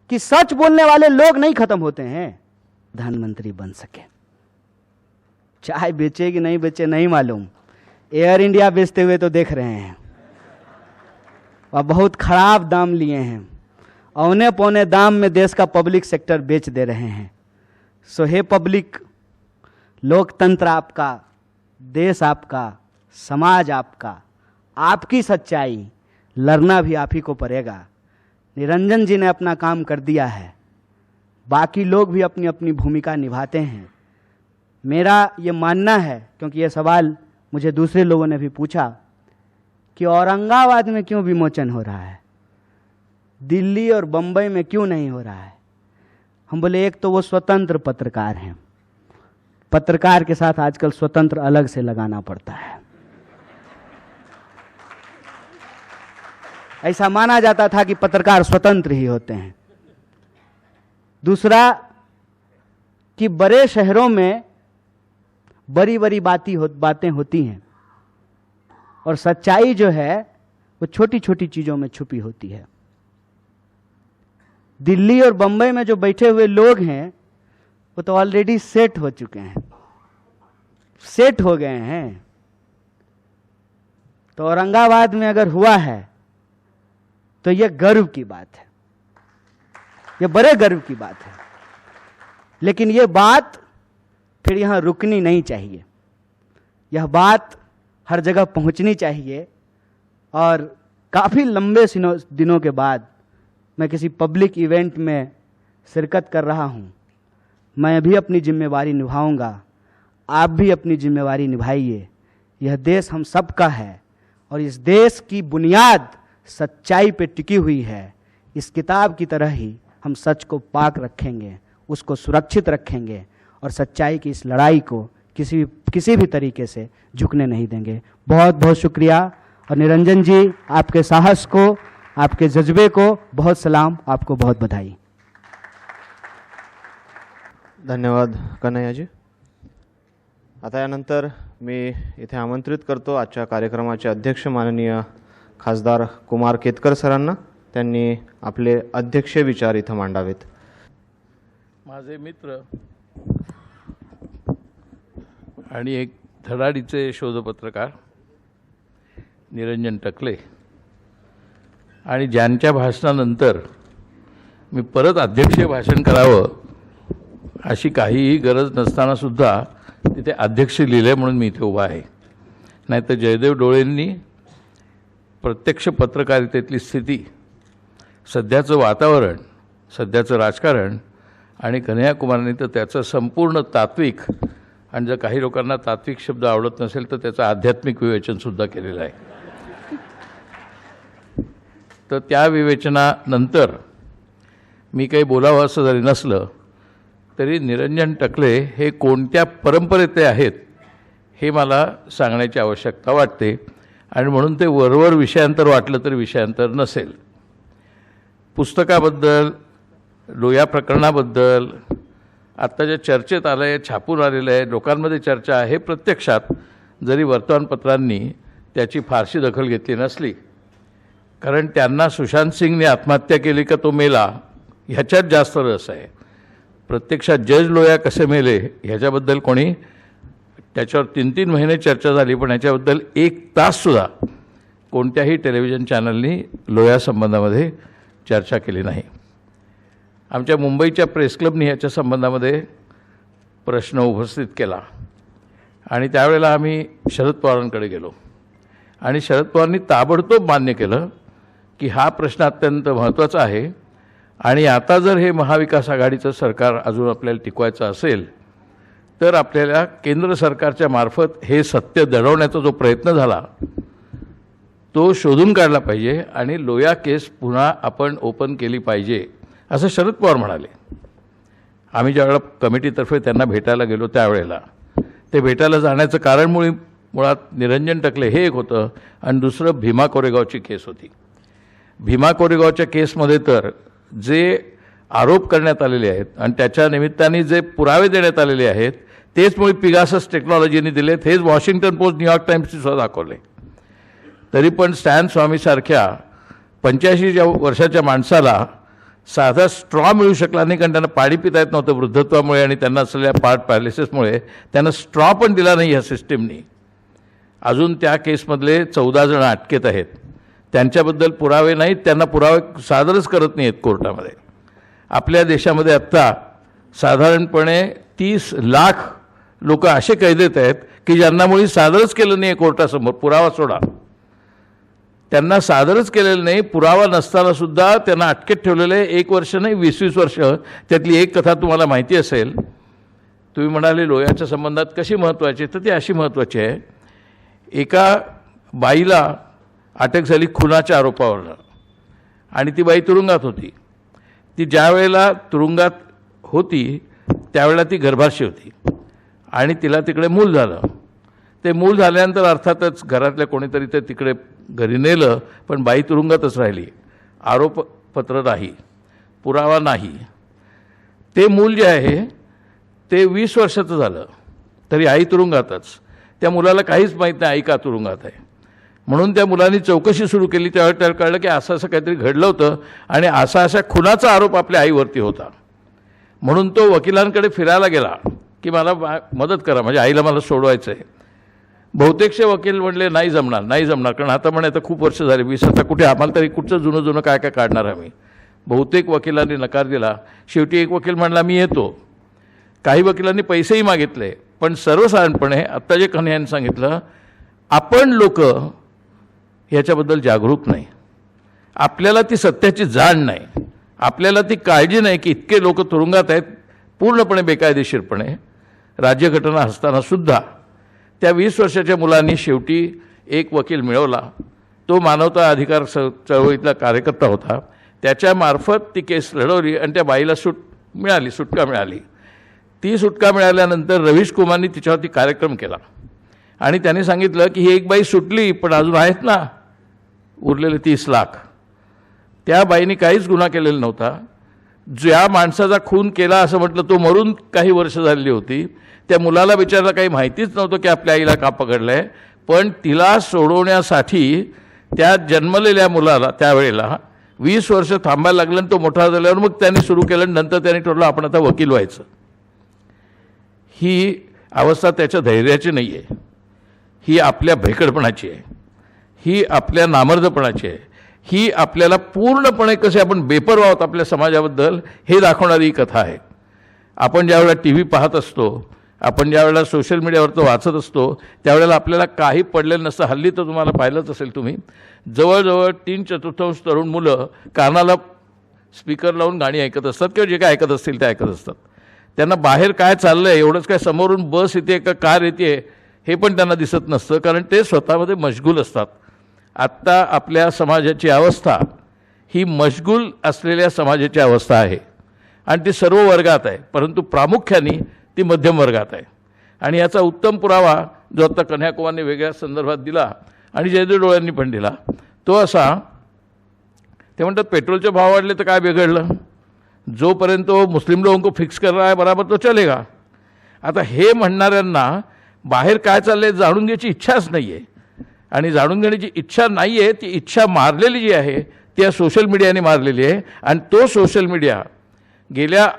कि सच बोलने वाले लोग नहीं खत्म होते हैं। प्रधानमंत्री बन सके, चाय बेचे कि नहीं बेचे नहीं मालूम, एयर इंडिया बेचते हुए तो देख रहे हैं, और बहुत खराब दाम लिए हैं। औने पौने दाम में देश का पब्लिक सेक्टर बेच दे रहे हैं। सो हे पब्लिक, लोकतंत्र आपका, देश आपका, समाज आपका, आपकी सच्चाई, लड़ना भी आप ही को पड़ेगा। निरंजन जी ने अपना काम कर दिया है, बाकी लोग भी अपनी अपनी भूमिका निभाते हैं। मेरा ये मानना है, क्योंकि ये सवाल मुझे दूसरे लोगों ने भी पूछा कि औरंगाबाद में क्यों विमोचन हो रहा है, दिल्ली और बंबई में क्यों नहीं हो रहा है। हम बोले एक तो वो स्वतंत्र पत्रकार हैं, पत्रकार के साथ आजकल स्वतंत्र अलग से लगाना पड़ता है। ऐसा माना जाता था कि पत्रकार स्वतंत्र ही होते हैं। दूसरा कि बड़े शहरों में बड़ी बड़ी बातें होती हैं और सच्चाई जो है वो छोटी छोटी चीजों में छुपी होती है। दिल्ली और बंबई में जो बैठे हुए लोग हैं वो तो ऑलरेडी सेट हो चुके हैं, सेट हो गए हैं। तो औरंगाबाद में अगर हुआ है तो यह गर्व की बात है, यह बड़े गर्व की बात है। लेकिन ये बात फिर यहाँ रुकनी नहीं चाहिए, यह बात हर जगह पहुँचनी चाहिए। और काफ़ी लंबे दिनों के बाद मैं किसी पब्लिक इवेंट में शिरकत कर रहा हूँ। मैं भी अपनी जिम्मेवारी निभाऊंगा, आप भी अपनी जिम्मेवारी निभाइए। यह देश हम सबका है और इस देश की बुनियाद सच्चाई पे टिकी हुई है। इस किताब की तरह ही हम सच को पाक रखेंगे, उसको सुरक्षित रखेंगे और सच्चाई की इस लड़ाई को किसी भी तरीके से झुकने नहीं देंगे। बहुत बहुत शुक्रिया। और निरंजन जी, आपके साहस को, आपके जज्बे को बहुत सलाम, आपको बहुत बधाई। धन्यवाद कन्हैयाजी। आता यानंतर मी इथे आमंत्रित करतो आजच्या कार्यक्रमाचे अध्यक्ष माननीय खासदार कुमार केतकर सरांना, त्यांनी आपले अध्यक्षीय विचार इथं मांडावेत। माझे मित्र आणि एक धडाडीचे शोधपत्रकार निरंजन टकले आणि ज्यांच्या भाषणानंतर मी परत अध्यक्षीय भाषण करावं अशी काहीही गरज नसतानासुद्धा तिथे अध्यक्ष लिहिले म्हणून मी इथे उभा आहे। नाहीतर जयदेव डोळेंनी प्रत्यक्ष पत्रकारितेतली स्थिती, सध्याचं वातावरण, सध्याचं राजकारण आणि कन्हैयाकुमारांनी तर त्याचं संपूर्ण तात्विक, आणि जर काही लोकांना तात्विक शब्द आवडत नसेल तर त्याचं आध्यात्मिक विवेचनसुद्धा केलेलं आहे। तर त्या विवेचनानंतर मी काही बोलावं असं जरी नसलं तरी निरंजन टकले हे कोणत्या परंपरेतले आहेत हे मला सांगण्याची आवश्यकता वाटते, आणि म्हणून ते वरवर विषयांतर वाटलं तरी विषयांतर नसेल। पुस्तकाबद्दल, लोया प्रकरणाबद्दल आत्ता ज्या चर्चेत आलं आहे, छापून आलेलं आहे, लोकांमध्ये चर्चा आहे, प्रत्यक्षात जरी वर्तमानपत्रांनी त्याची फारशी दखल घेतली नसली, कारण त्यांना सुशांत सिंगने आत्महत्या केली का तो मेला ह्याच्यात जास्त रस आहे। प्रत्यक्षात जज लोया कसे मेले ह्याच्याबद्दल कोणी, त्याच्यावर 3-3 महिने चर्चा झाली, पण ह्याच्याबद्दल 1 ताससुद्धा कोणत्याही टेलिव्हिजन चॅनलनी लोया संबंधामध्ये चर्चा केली नाही। आमच्या मुंबईच्या प्रेस क्लबनी ह्याच्या संबंधामध्ये प्रश्न उपस्थित केला आणि त्यावेळेला आम्ही शरद पवारांकडे गेलो आणि शरद पवारांनी ताबडतोब मान्य केलं की हा प्रश्न अत्यंत महत्त्वाचा आहे आणि आता जर हे महाविकास आघाडीचं सरकार अजून आपल्याला टिकवायचं असेल तर आपल्याला केंद्र सरकारच्या मार्फत हे सत्य दडवण्याचा जो प्रयत्न झाला तो शोधून काढला पाहिजे आणि लोया केस पुन्हा आपण ओपन केली पाहिजे असं शरद पवार म्हणाले। आम्ही ज्यावेळेला कमिटीतर्फे त्यांना भेटायला गेलो त्यावेळेला ते भेटायला जाण्याचं कारण मुळात निरंजन टकले हे एक होतं आणि दुसरं भीमा कोरेगावची केस होती। भीमा कोरेगावच्या केसमध्ये तर जे आरोप करण्यात आलेले आहेत आणि त्याच्या निमित्ताने जे पुरावे देण्यात आलेले आहेत तेच मुळे पिगासस टेक्नॉलॉजीने दिलेत, हेच वॉशिंग्टन पोस्ट, न्यूयॉर्क टाइम्सने सुद्धा दाखवले। तरी पण स्टॅन स्वामीसारख्या 85 वर्षाच्या माणसाला साधा स्ट्रॉ मिळू शकला नाही, कारण त्यांना पाणी पिता येत नव्हतं वृद्धत्वामुळे आणि त्यांना असलेल्या पार्ट पॅरालिसिसमुळे त्यांना स्ट्रॉ पण दिला नाही ह्या सिस्टीमनी। अजून त्या केसमधले 14 जण अटकेत आहेत, त्यांच्याबद्दल पुरावे नाहीत, त्यांना पुरावे सादरच करत नाही आहेत कोर्टामध्ये। आपल्या देशामध्ये आत्ता साधारणपणे 30 लाख लोक असे कैदेत आहेत की ज्यांना मुळी सादरच केलं नाही कोर्टासमोर, पुरावा सोडा, त्यांना सादरच केलेलं नाही, पुरावा नसतानासुद्धा त्यांना अटकेत ठेवलेलं आहे 1 वर्ष नाही 20-20 वर्ष। त्यातली एक कथा तुम्हाला माहिती असेल, तुम्ही म्हणाले लोयाच्या संबंधात कशी महत्त्वाची, तर ती अशी महत्त्वाची आहे, एका बाईला अटक झाली खुनाच्या आरोपावरनं आणि ती बाई तुरुंगात होती। ती ज्या वेळेला तुरुंगात होती त्यावेळेला ती गर्भाशय होती आणि तिला तिकडे मूल झालं। ते मूल झाल्यानंतर अर्थातच घरातल्या कोणीतरी ते तिकडे घरी नेलं, पण बाई तुरुंगातच राहिली, आरोपपत्र नाही, पुरावा नाही। ते मूल जे आहे ते 20 वर्षाचं झालं तरी आई तुरुंगातच, त्या मुलाला काहीच माहीत नाही आई का तुरुंगात आहे। म्हणून त्या मुलांनी चौकशी सुरू केली, त्यावेळेला त्याला कळलं की असं असं काहीतरी घडलं होतं आणि असा खुनाचा आरोप आपल्या आईवरती होता। म्हणून तो वकिलांकडे फिरायला गेला की मला मदत करा, माझ्या आईला मला सोडवायचं आहे। बहुतेकशे वकील म्हणले नाही जमणार, नाही जमणार, कारण आता म्हणे आता खूप वर्ष झाली 20, आता कुठे आम्हाला तरी कुठचं जुनं काय काय काढणार आम्ही। बहुतेक वकिलांनी नकार दिला। शेवटी एक वकील म्हणला मी येतो, काही वकिलांनी पैसेही मागितले, पण सर्वसाधारणपणे आत्ता जे कन्हैया यांनी सांगितलं, आपण लोक ह्याच्याबद्दल जागरूक नाही, आपल्याला ती सत्याची जाण नाही, आपल्याला ती काळजी नाही की इतके लोक तुरुंगात आहेत पूर्णपणे बेकायदेशीरपणे राज्यघटना असतानासुद्धा. त्या 20 वर्षाच्या मुलांनी शेवटी एक वकील मिळवला, तो मानवता अधिकार चळवळीतला कार्यकर्ता होता, त्याच्यामार्फत ती केस लढवली आणि त्या बाईला सुटका मिळाली. ती सुटका मिळाल्यानंतर रवीश कुमारनी तिच्यावरती कार्यक्रम केला आणि त्यांनी सांगितलं की ही एक बाई सुटली, पण अजून आहेत ना उरलेले 30 लाख. त्या बाईने काहीच गुन्हा केलेला नव्हता. ज्या माणसाचा खून केला असं म्हटलं तो मरून काही वर्ष झालेली होती. त्या मुलाला बिचारायला काही माहितीच नव्हतं की आपल्या आईला का पकडलं आहे, पण तिला सोडवण्यासाठी त्या जन्मलेल्या मुलाला त्यावेळेला 20 वर्ष थांबायला लागलं आणि तो मोठा झाल्यावर मग त्यांनी सुरू केलं आणि नंतर त्यांनी ठरवलं आपण आता वकील व्हायचं. ही अवस्था त्याच्या धैर्याची नाही आहे, ही आपल्या भेकडपणाची आहे, ही आपल्या नामर्दपणाची आहे, ही आपल्याला पूर्णपणे कसे आपण बेपर्वा आहोत आपल्या समाजाबद्दल हे दाखवणारी ही कथा आहे. आपण ज्यावेळेला टी व्ही पाहत असतो, आपण ज्यावेळेला सोशल मीडियावर तो वाचत असतो, त्यावेळेला आपल्याला काही पडलेलं नसतं. हल्ली तर तुम्हाला पाहिलंच असेल तुम्ही, जवळजवळ 3/4 तरुण मुलं कानाला स्पीकर लावून गाणी ऐकत असतात किंवा जे काय ऐकत असतील ते ऐकत असतात. त्यांना बाहेर काय चाललं आहे, एवढंच काय समोरून बस येते का कार येते हे पण त्यांना दिसत नसतं, कारण ते स्वतःमध्ये मशगूल असतात. आत्ता आपल्या समाजाची अवस्था ही मशगूल असलेल्या समाजाची अवस्था आहे आणि ती सर्व वर्गात आहे, परंतु प्रामुख्याने ती मध्यम वर्गात आहे. आणि याचा उत्तम पुरावा जो आत्ता कन्हैया कुमारने वेगळ्या संदर्भात दिला आणि जयदेव डोळ्यांनी पण दिला, तो असा, ते म्हणतात पेट्रोलचे भाव वाढले तर काय बिघडलं, जोपर्यंत तो मुस्लिम लोगों को फिक्स कर रहा है बराबर तो चलेगा. आता हे म्हणणाऱ्यांना बाहेर काय चाललं आहे जाणून घ्यायची इच्छाच नाही आहे, आणि जाणून घेण्याची इच्छा नाही आहे, ती इच्छा मारलेली जी आहे ती या सोशल मीडियाने मारलेली आहे. आणि तो सोशल मीडिया गेल्या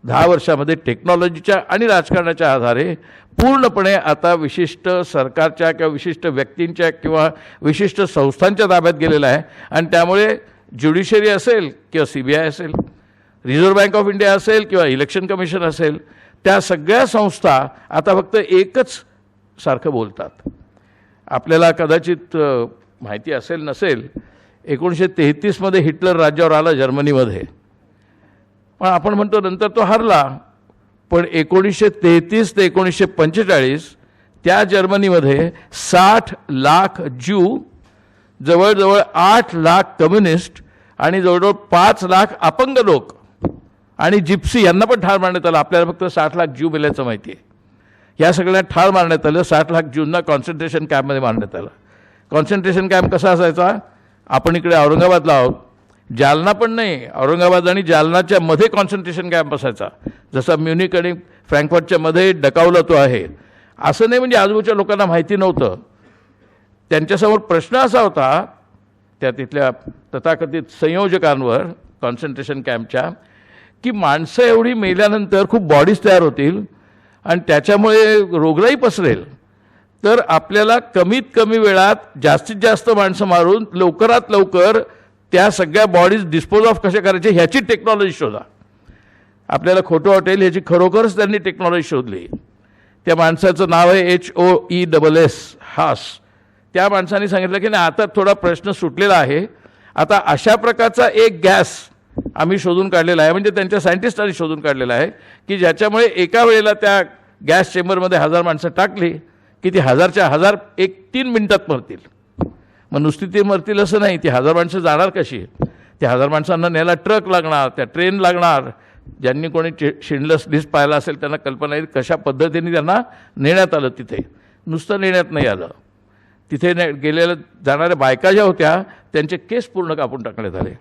10 वर्षामध्ये टेक्नॉलॉजीच्या आणि राजकारणाच्या आधारे पूर्णपणे आता विशिष्ट सरकारच्या किंवा विशिष्ट व्यक्तींच्या किंवा विशिष्ट संस्थांच्या ताब्यात गेलेला आहे. आणि त्यामुळे ज्युडिशरी असेल किंवा CBI असेल, रिझर्व्ह बँक ऑफ इंडिया असेल किंवा इलेक्शन कमिशन असेल, त्या सगळ्या संस्था आता फक्त एकच सारखं बोलतात. आपल्याला कदाचित माहिती असेल नसेल, 1933 हिटलर राज्यावर आला जर्मनीमध्ये, पण आपण म्हणतो नंतर तो हरला. पण 1933 ते 1945 त्या जर्मनीमध्ये 60 लाख ज्यू, जवळजवळ 8 लाख कम्युनिस्ट आणि जवळजवळ 5 लाख अपंग लोक आणि जिप्सी यांना पण ठार मारण्यात आलं. आपल्याला फक्त 60 लाख ज्यू मेल्याचं माहिती आहे. या सगळ्यांना ठार मारण्यात आलं. 60 लाख ज्यूंना कॉन्सन्ट्रेशन कॅम्पमध्ये मारण्यात आलं. कॉन्सन्ट्रेशन कॅम्प कसा असायचा, आपण इकडे औरंगाबादला आहोत, जालना पण नाही, औरंगाबाद आणि जालनाच्या मध्ये कॉन्सन्ट्रेशन कॅम्प असायचा. जसा म्युनिक आणि फ्रँकफर्टच्या मध्ये डकावला तो आहे, असं नाही म्हणजे आजूबाजूच्या लोकांना माहिती नव्हतं. त्यांच्यासमोर प्रश्न असा होता त्या तिथल्या तथाकथित संयोजकांवर कॉन्सन्ट्रेशन कॅम्पच्या, की माणसं एवढी मेल्यानंतर खूप बॉडीज तयार होतील आणि त्याच्यामुळे रोगराई पसरेल, तर आपल्याला कमीत कमी वेळात जास्तीत जास्त माणसं मारून लवकरात लवकर त्या सगळ्या बॉडीज डिस्पोज ऑफ कशा करायचे ह्याची टेक्नॉलॉजी शोधा. आपल्याला खोटं वाटेल, ह्याची खरोखरच त्यांनी टेक्नॉलॉजी शोधली. त्या माणसाचं नाव आहे HOESS हास. त्या माणसाने सांगितलं की नाही आता थोडा प्रश्न सुटलेला आहे, आता अशा प्रकारचा एक गॅस आम्ही शोधून काढलेला आहे, म्हणजे त्यांच्या सायंटिस्टांनी शोधून काढलेला आहे की ज्याच्यामुळे एका वेळेला त्या गॅस चेंबरमध्ये 1000 माणसं टाकली की ती 1000च्या 1000 3 मिनिटात मरतील. मग नुसती ती मरतील असं नाही, ती 1000 माणसं जाणार कशी, त्या 1000 माणसांना न्यायला ट्रक लागणार, त्या ट्रेन लागणार. ज्यांनी कोणी शिंडलर्स लिस्ट पाहिला असेल त्यांना कल्पना येईल कशा पद्धतीने त्यांना नेण्यात आलं. तिथे नुसतं नेण्यात नाही आलं, तिथे गेलेल्या जाणाऱ्या बायका ज्या होत्या त्यांचे केस पूर्ण कापून टाकण्यात आले.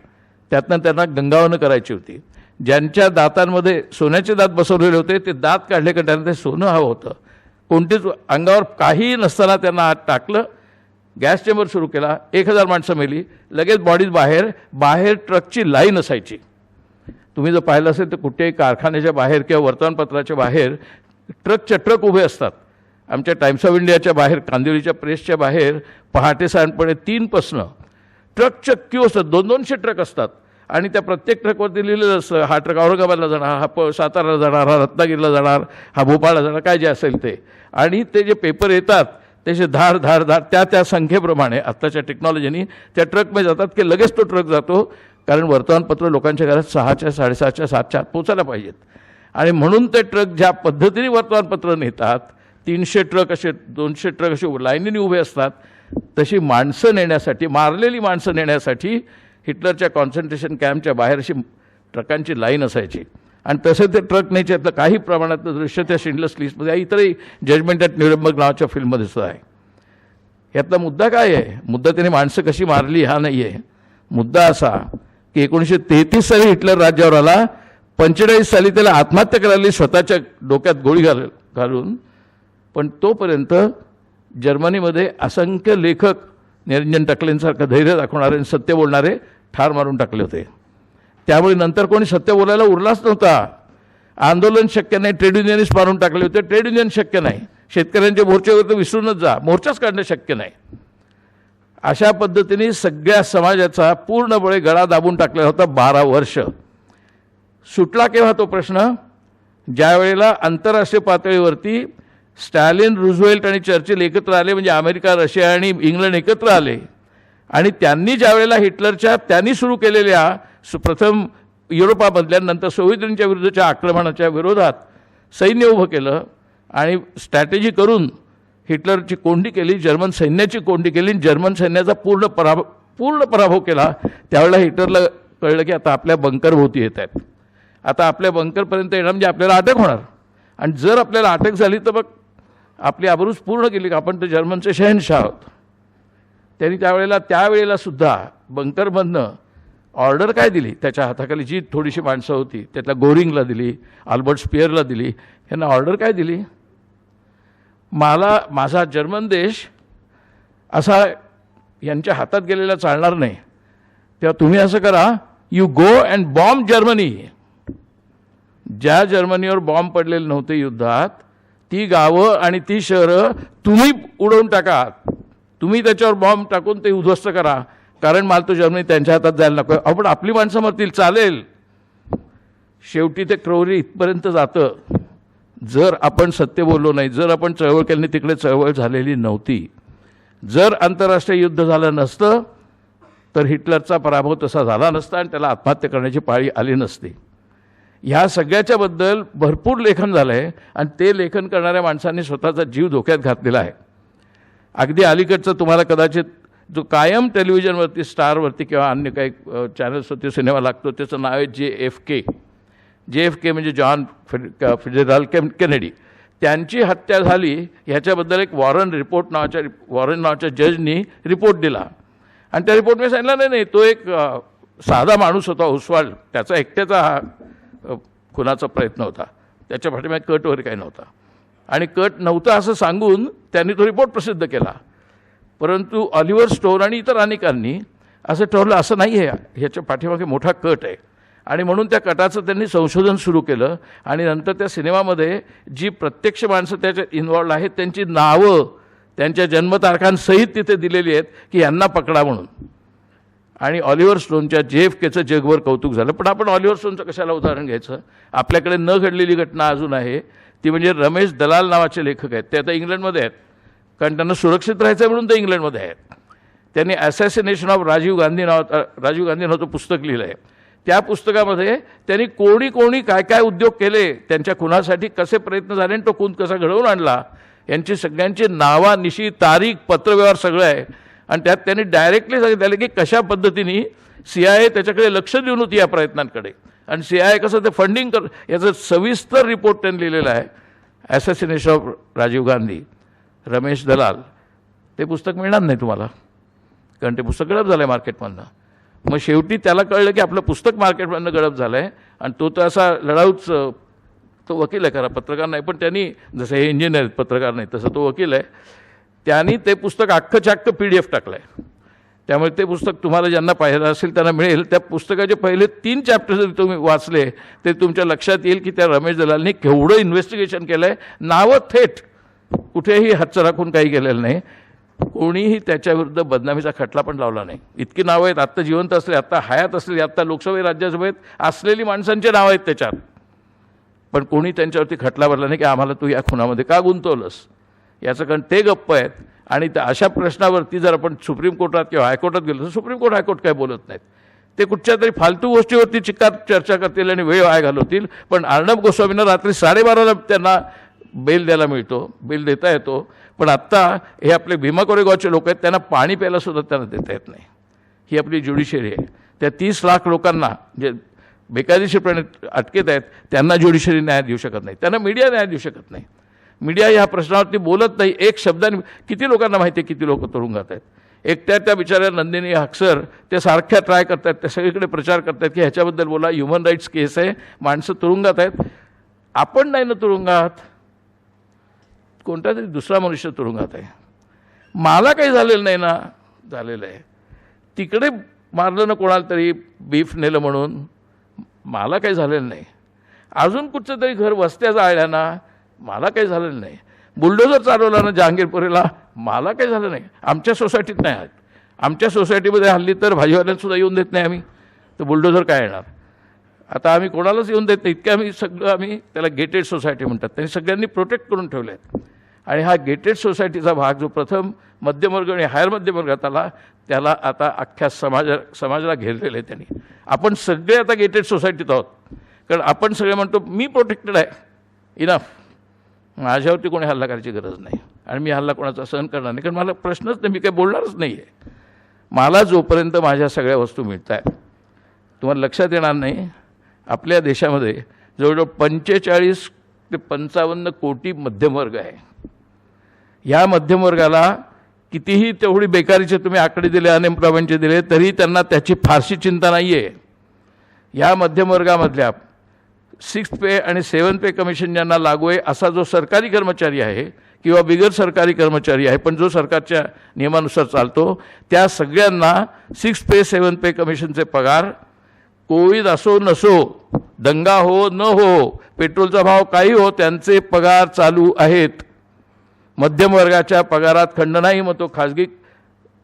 त्यातनं त्यांना गंगावनं करायची होती. ज्यांच्या दातांमध्ये सोन्याचे दात बसवलेले होते ते दात काढले का त्यांना ते सोनं हवं होतं. कोणतेच अंगावर काही नसताना त्यांना आत टाकलं, गॅस चेंबर सुरू केला, 1000 माणसं मेली. लगेच बॉडीज बाहेर ट्रकची लाईन असायची. तुम्ही जर पाहिलं असेल तर कुठेही कारखान्याच्या बाहेर किंवा वर्तमानपत्राच्या बाहेर ट्रक उभे असतात. आमच्या टाइम्स ऑफ इंडियाच्या बाहेर, कांदिवलीच्या प्रेसच्या बाहेर पहाटे सायंकाळी 3 पासून ट्रकच्या क्यू असतात, 200-200 ट्रक असतात आणि त्या प्रत्येक ट्रकवरती लिहिलेलं असतं हा ट्रक औरंगाबादला जाणार, हा साताराला जाणार, हा रत्नागिरीला जाणार, हा भोपाळला जाणार, काय जे असेल ते. आणि ते जे पेपर येतात त्याचे धार धार धार त्या संख्येप्रमाणे आत्ताच्या टेक्नॉलॉजीनी त्या ट्रकमध्ये जातात की लगेच तो ट्रक जातो. कारण वर्तमानपत्र लोकांच्या घरात 6च्या 6:30च्या 7च्या आत पोचायला पाहिजेत. आणि म्हणून ते ट्रक ज्या पद्धतीने वर्तमानपत्र नेतात, 300 ट्रक असे 200 ट्रक असे लाईनीने उभे असतात, तशी माणसं नेण्यासाठी, मारलेली माणसं नेण्यासाठी हिटलरच्या कॉन्सन्ट्रेशन कॅम्पच्या बाहेर अशी ट्रकांची लाईन असायची. आणि तसे ते ट्रक न्यायचे. यातलं काही प्रमाणात दृश्य त्या शिंडलर्स लिस्टमध्ये, इतरही जजमेंट ॲट न्यूरमबर्ग नावाच्या फिल्ममध्ये सुद्धा आहे. यातला मुद्दा काय आहे? मुद्दा त्याने माणसं कशी मारली हा नाही आहे. मुद्दा असा की 1933 साली हिटलर राज्यावर आला, 45 साली त्याला आत्महत्या करायला स्वतःच्या डोक्यात गोळी घालून. पण तोपर्यंत जर्मनीमध्ये असंख्य लेखक, निरंजन टकलेंसारखं धैर्य दाखवणारे आणि सत्य बोलणारे ठार मारून टाकले होते. त्यामुळे नंतर कोणी सत्य बोलायला उरलाच नव्हता. आंदोलन शक्य नाही, ट्रेड युनियनिस्ट मारून टाकले होते, ट्रेड युनियन शक्य नाही, शेतकऱ्यांचे मोर्चे वगैरे तर विसरूनच जा, मोर्चाच काढणं शक्य नाही. अशा पद्धतीने सगळ्या समाजाचा पूर्णपणे गळा दाबून टाकलेला होता 12 वर्ष. सुटला केव्हा तो प्रश्न? ज्या वेळेला आंतरराष्ट्रीय पातळीवरती स्टॅलिन, रूझवेल्ट आणि चर्चिल एकत्र आले, म्हणजे अमेरिका, रशिया आणि इंग्लंड एकत्र आले. आणि त्यांनी ज्या वेळेला हिटलरच्या त्यांनी सुरू केलेल्या प्रथम युरोपामधल्या नंतर सोव्हिएत युनियनच्या विरुद्धच्या आक्रमणाच्या विरोधात सैन्य उभं केलं आणि स्ट्रॅटेजी करून हिटलरची कोंडी केली, जर्मन सैन्याची कोंडी केली, जर्मन सैन्याचा पूर्ण पराभव केला. त्यावेळेला हिटलरला कळलं की आता आपल्या बंकरभोवती येत आहेत, आता आपल्या बंकरपर्यंत येणं म्हणजे आपल्याला अटक होणार. आणि जर आपल्याला अटक झाली तर मग आपली आबरूच पूर्ण केली का आपण तर जर्मनचे शहनशाह आहोत. त्यांनी त्यावेळेला सुद्धा बंकरमधनं ऑर्डर काय दिली, त्याच्या हाताखाली जी थोडीशी माणसं होती त्यातल्या गोरिंगला दिली, आल्बर्ट स्पियरला दिली, यांना ऑर्डर काय दिली, माझा जर्मन देश असा यांच्या हातात गेलेला चालणार नाही, तेव्हा तुम्ही असं करा, you go and bomb Germany. ज्या जर्मनीवर बॉम्ब पडलेले नव्हते युद्धात ती गावं आणि ती शहरं तुम्ही उडवून टाका, तुम्ही त्याच्यावर बॉम्ब टाकून ते उद्ध्वस्त करा, कारण मला तो जर्मनी त्यांच्या हातात जायला नको. आपण आपली माणसं मरतील चालेल. शेवटी ते क्रौर्य इथपर्यंत जातं. जर आपण सत्य बोललो नाही, जर आपण चळवळ केली नाही, तिकडे चळवळ झालेली नव्हती, जर आंतरराष्ट्रीय युद्ध झालं नसतं तर हिटलरचा पराभव तसा झाला नसता आणि त्याला आत्महत्या करण्याची पाळी आली नसती. ह्या सगळ्याच्याबद्दल भरपूर लेखन झालं आहे आणि ते लेखन करणाऱ्या माणसांनी स्वतःचा जीव धोक्यात घातलेला आहे. अगदी अलीकडचं तुम्हाला कदाचित जो कायम टेलिव्हिजनवरती, स्टारवरती किंवा अन्य काही चॅनल्सवरती सिनेमा लागतो त्याचं नाव आहे JFK. JFK म्हणजे जॉन फिट्झजेराल्ड केनेडी. त्यांची हत्या झाली ह्याच्याबद्दल एक वॉरन नावाच्या जजनी रिपोर्ट दिला आणि त्या रिपोर्टमध्ये सांगितलं नाही तो एक साधा माणूस होता ओस्वाल्ड, त्याचा एकट्याचा हा खुनाचा प्रयत्न होता, त्याच्या पाठीमागे कट वगैरे काही नव्हता आणि कट नव्हता असं सांगून त्यांनी तो रिपोर्ट प्रसिद्ध केला. परंतु ऑलिव्हर स्टोन आणि इतर अनेकांनी असं ठरवलं असं नाही आहे, ह्याच्या पाठीमागे मोठा कट आहे आणि म्हणून त्या कटाचं त्यांनी संशोधन सुरू केलं आणि नंतर त्या सिनेमामध्ये जी प्रत्यक्ष माणसं त्याच्यात इन्व्हॉल्ड आहेत त्यांची नावं त्यांच्या जन्मतारखांसहित तिथे दिलेली आहेत की यांना पकडा म्हणून. आणि ऑलिव्हर स्टोनच्या JFKचं जगभर कौतुक झालं. पण आपण ऑलिव्हर स्टोनचं कशाला उदाहरण घ्यायचं? आपल्याकडे न घडलेली घटना अजून आहे, ती म्हणजे रमेश दलाल नावाचे लेखक आहेत. ते आता इंग्लंडमध्ये आहेत, कारण त्यांना सुरक्षित राहायचं म्हणून ते इंग्लंडमध्ये आहेत. त्यांनी ॲसॅसिनेशन ऑफ राजीव गांधी नावाचं पुस्तक लिहिलं आहे. त्या पुस्तकामध्ये त्यांनी कोणी काय काय उद्योग केले, त्यांच्या खुनासाठी कसे प्रयत्न झाले आणि तो खून कसा घडवून आणला, यांची सगळ्यांची नावानिशी, तारीख, पत्रव्यवहार सगळं आहे. आणि त्यात त्यांनी डायरेक्टली सांगितलं की कशा पद्धतीने CIA त्याच्याकडे लक्ष देऊन होती या प्रयत्नांकडे आणि CIA कसं ते फंडिंग याचं सविस्तर रिपोर्ट त्यांनी लिहिलेला आहे. ॲसॅसिनेशन ऑफ राजीव गांधी, रमेश दलाल. ते पुस्तक मिळणार नाही तुम्हाला, कारण ते पुस्तक गडप झालं आहे मार्केटमधनं. मग शेवटी त्याला कळलं की आपलं पुस्तक मार्केटमधनं गडप झालं आहे आणि तो तर असा लढाऊच, तो वकील आहे, खरा पत्रकार नाही, पण त्यांनी जसं हे इंजिनियर पत्रकार नाही तसं तो वकील आहे. त्यांनी ते पुस्तक अख्खच्या अख्खं PDF टाकलं आहे. त्यामुळे ते पुस्तक तुम्हाला ज्यांना पाहिलं असेल त्यांना मिळेल. त्या पुस्तकाचे पहिले 3 चॅप्टर जरी तुम्ही वाचले ते तुमच्या लक्षात येईल की त्या रमेश दलालने केवढं इन्व्हेस्टिगेशन केलं आहे. नावं थेट कुठेही हातचं राखून काही केलेलं नाही. कोणीही त्याच्याविरुद्ध बदनामीचा खटला पण लावला नाही. इतकी नावं आहेत, आत्ता जिवंत असले, आत्ता हयात असलेली, आत्ता लोकसभेत राज्यसभेत असलेली माणसांची नावं आहेत त्याच्यात, पण कोणी त्यांच्यावरती खटला भरला नाही की आम्हाला तू या खुनामध्ये का गुंतवलंस याचं. कारण ते गप्प आहेत. आणि अशा प्रश्नावरती जर आपण सुप्रीम कोर्टात किंवा हायकोर्टात गेलो तर सुप्रीम कोर्ट हायकोर्ट काय बोलत नाहीत. ते कुठच्या तरी फालतू गोष्टीवरती चिक्कार चर्चा करतील आणि वेळ वाया घालवतील. पण अर्णब गोस्वामींना रात्री 12:30ला त्यांना बेल द्यायला मिळतो, बेल देता येतो. पण आत्ता हे आपले भीमा कोरेगावचे लोक आहेत, त्यांना पाणी प्यायला सुद्धा त्यांना देता येत नाही. ही आपली ज्युडिशरी आहे. त्या 30 लाख लोकांना जे बेकायदेशीरपणे अटकेत आहेत त्यांना ज्युडिशरी न्याय देऊ शकत नाही, त्यांना मीडिया न्याय देऊ शकत नाही. मीडिया ह्या प्रश्नावरती बोलत नाही. एक शब्दाने किती लोकांना माहिती आहे किती लोक तुरुंगात आहेत. एकट्या त्या बिचाऱ्या नंदिनी हक्सर ते सारख्या ट्राय करतात, ते सगळीकडे प्रचार करतात की ह्याच्याबद्दल बोला, ह्युमन राईट्स केस आहे, माणसं तुरुंगात आहेत. आपण नाही ना तुरुंगात, कोणता तरी दुसरा मनुष्य तुरुंगात आहे. मला काही झालेलं नाही ना, झालेलं आहे. तिकडे मारलं ना कोणाला तरी, बीफ नेलं म्हणून, मला काही झालेलं नाही. अजून कुठचं तरी घर वस्त्या जाळल्या ना, मला काही झालेलं नाही. बुलडोझर चालवला ना जहांगीरपुरीला, मला काही झालं नाही. आमच्या सोसायटीत नाही आहेत. आमच्या सोसायटीमध्ये हल्ली तर भाजीवाल्यांसुद्धा येऊन देत नाही आम्ही, तर बुलडोझर काय येणार. आता आम्ही कोणालाच येऊन देत नाही. इतकं आम्ही त्याला गेटेड सोसायटी म्हणतात. त्यांनी सगळ्यांनी प्रोटेक्ट करून ठेवले आहेत. आणि हा गेटेड सोसायटीचा भाग जो प्रथम मध्यमवर्ग आणि हायर मध्यमवर्गात आला, त्याला आता अख्ख्या समाजाला घेरलेलं आहे त्यांनी. आपण सगळे आता गेटेड सोसायटीत आहोत. कारण आपण सगळे म्हणतो मी प्रोटेक्टेड आहे, इनफ, माझ्यावरती कोणी हल्ला करायची गरज नाही. आणि मी हल्ला कोणाचा सहन करणार नाही, कारण मला प्रश्नच नाही, मी काही बोलणारच नाही आहे. मला जोपर्यंत माझ्या सगळ्या वस्तू मिळत आहेत, तुम्हाला लक्षात येणार नाही, आपल्या देशामध्ये जवळजवळ 45 ते 55 कोटी मध्यमवर्ग आहे. ह्या मध्यमवर्गाला कितीही तेवढी बेकारीचे तुम्ही आकडे दिले, अनएम्प्लॉयमेंटचे दिले, तरी त्यांना त्याची फारशी चिंता नाही आहे. ह्या मध्यमवर्गामधल्या 6th पे आणि 7th पे कमिशन ज्यांना लागू आहे असा जो सरकारी कर्मचारी आहे किंवा बिगर सरकारी कर्मचारी आहे, पण जो सरकारच्या नियमानुसार चालतो, त्या सगळ्यांना 6th पे 7th पे कमिशनचे पगार, कोविड असो नसो, दंगा हो न हो, पेट्रोलचा भाव काही हो, त्यांचे पगार चालू आहेत. मध्यमवर्गाच्या पगारात खंड नाही. मग तो खाजगी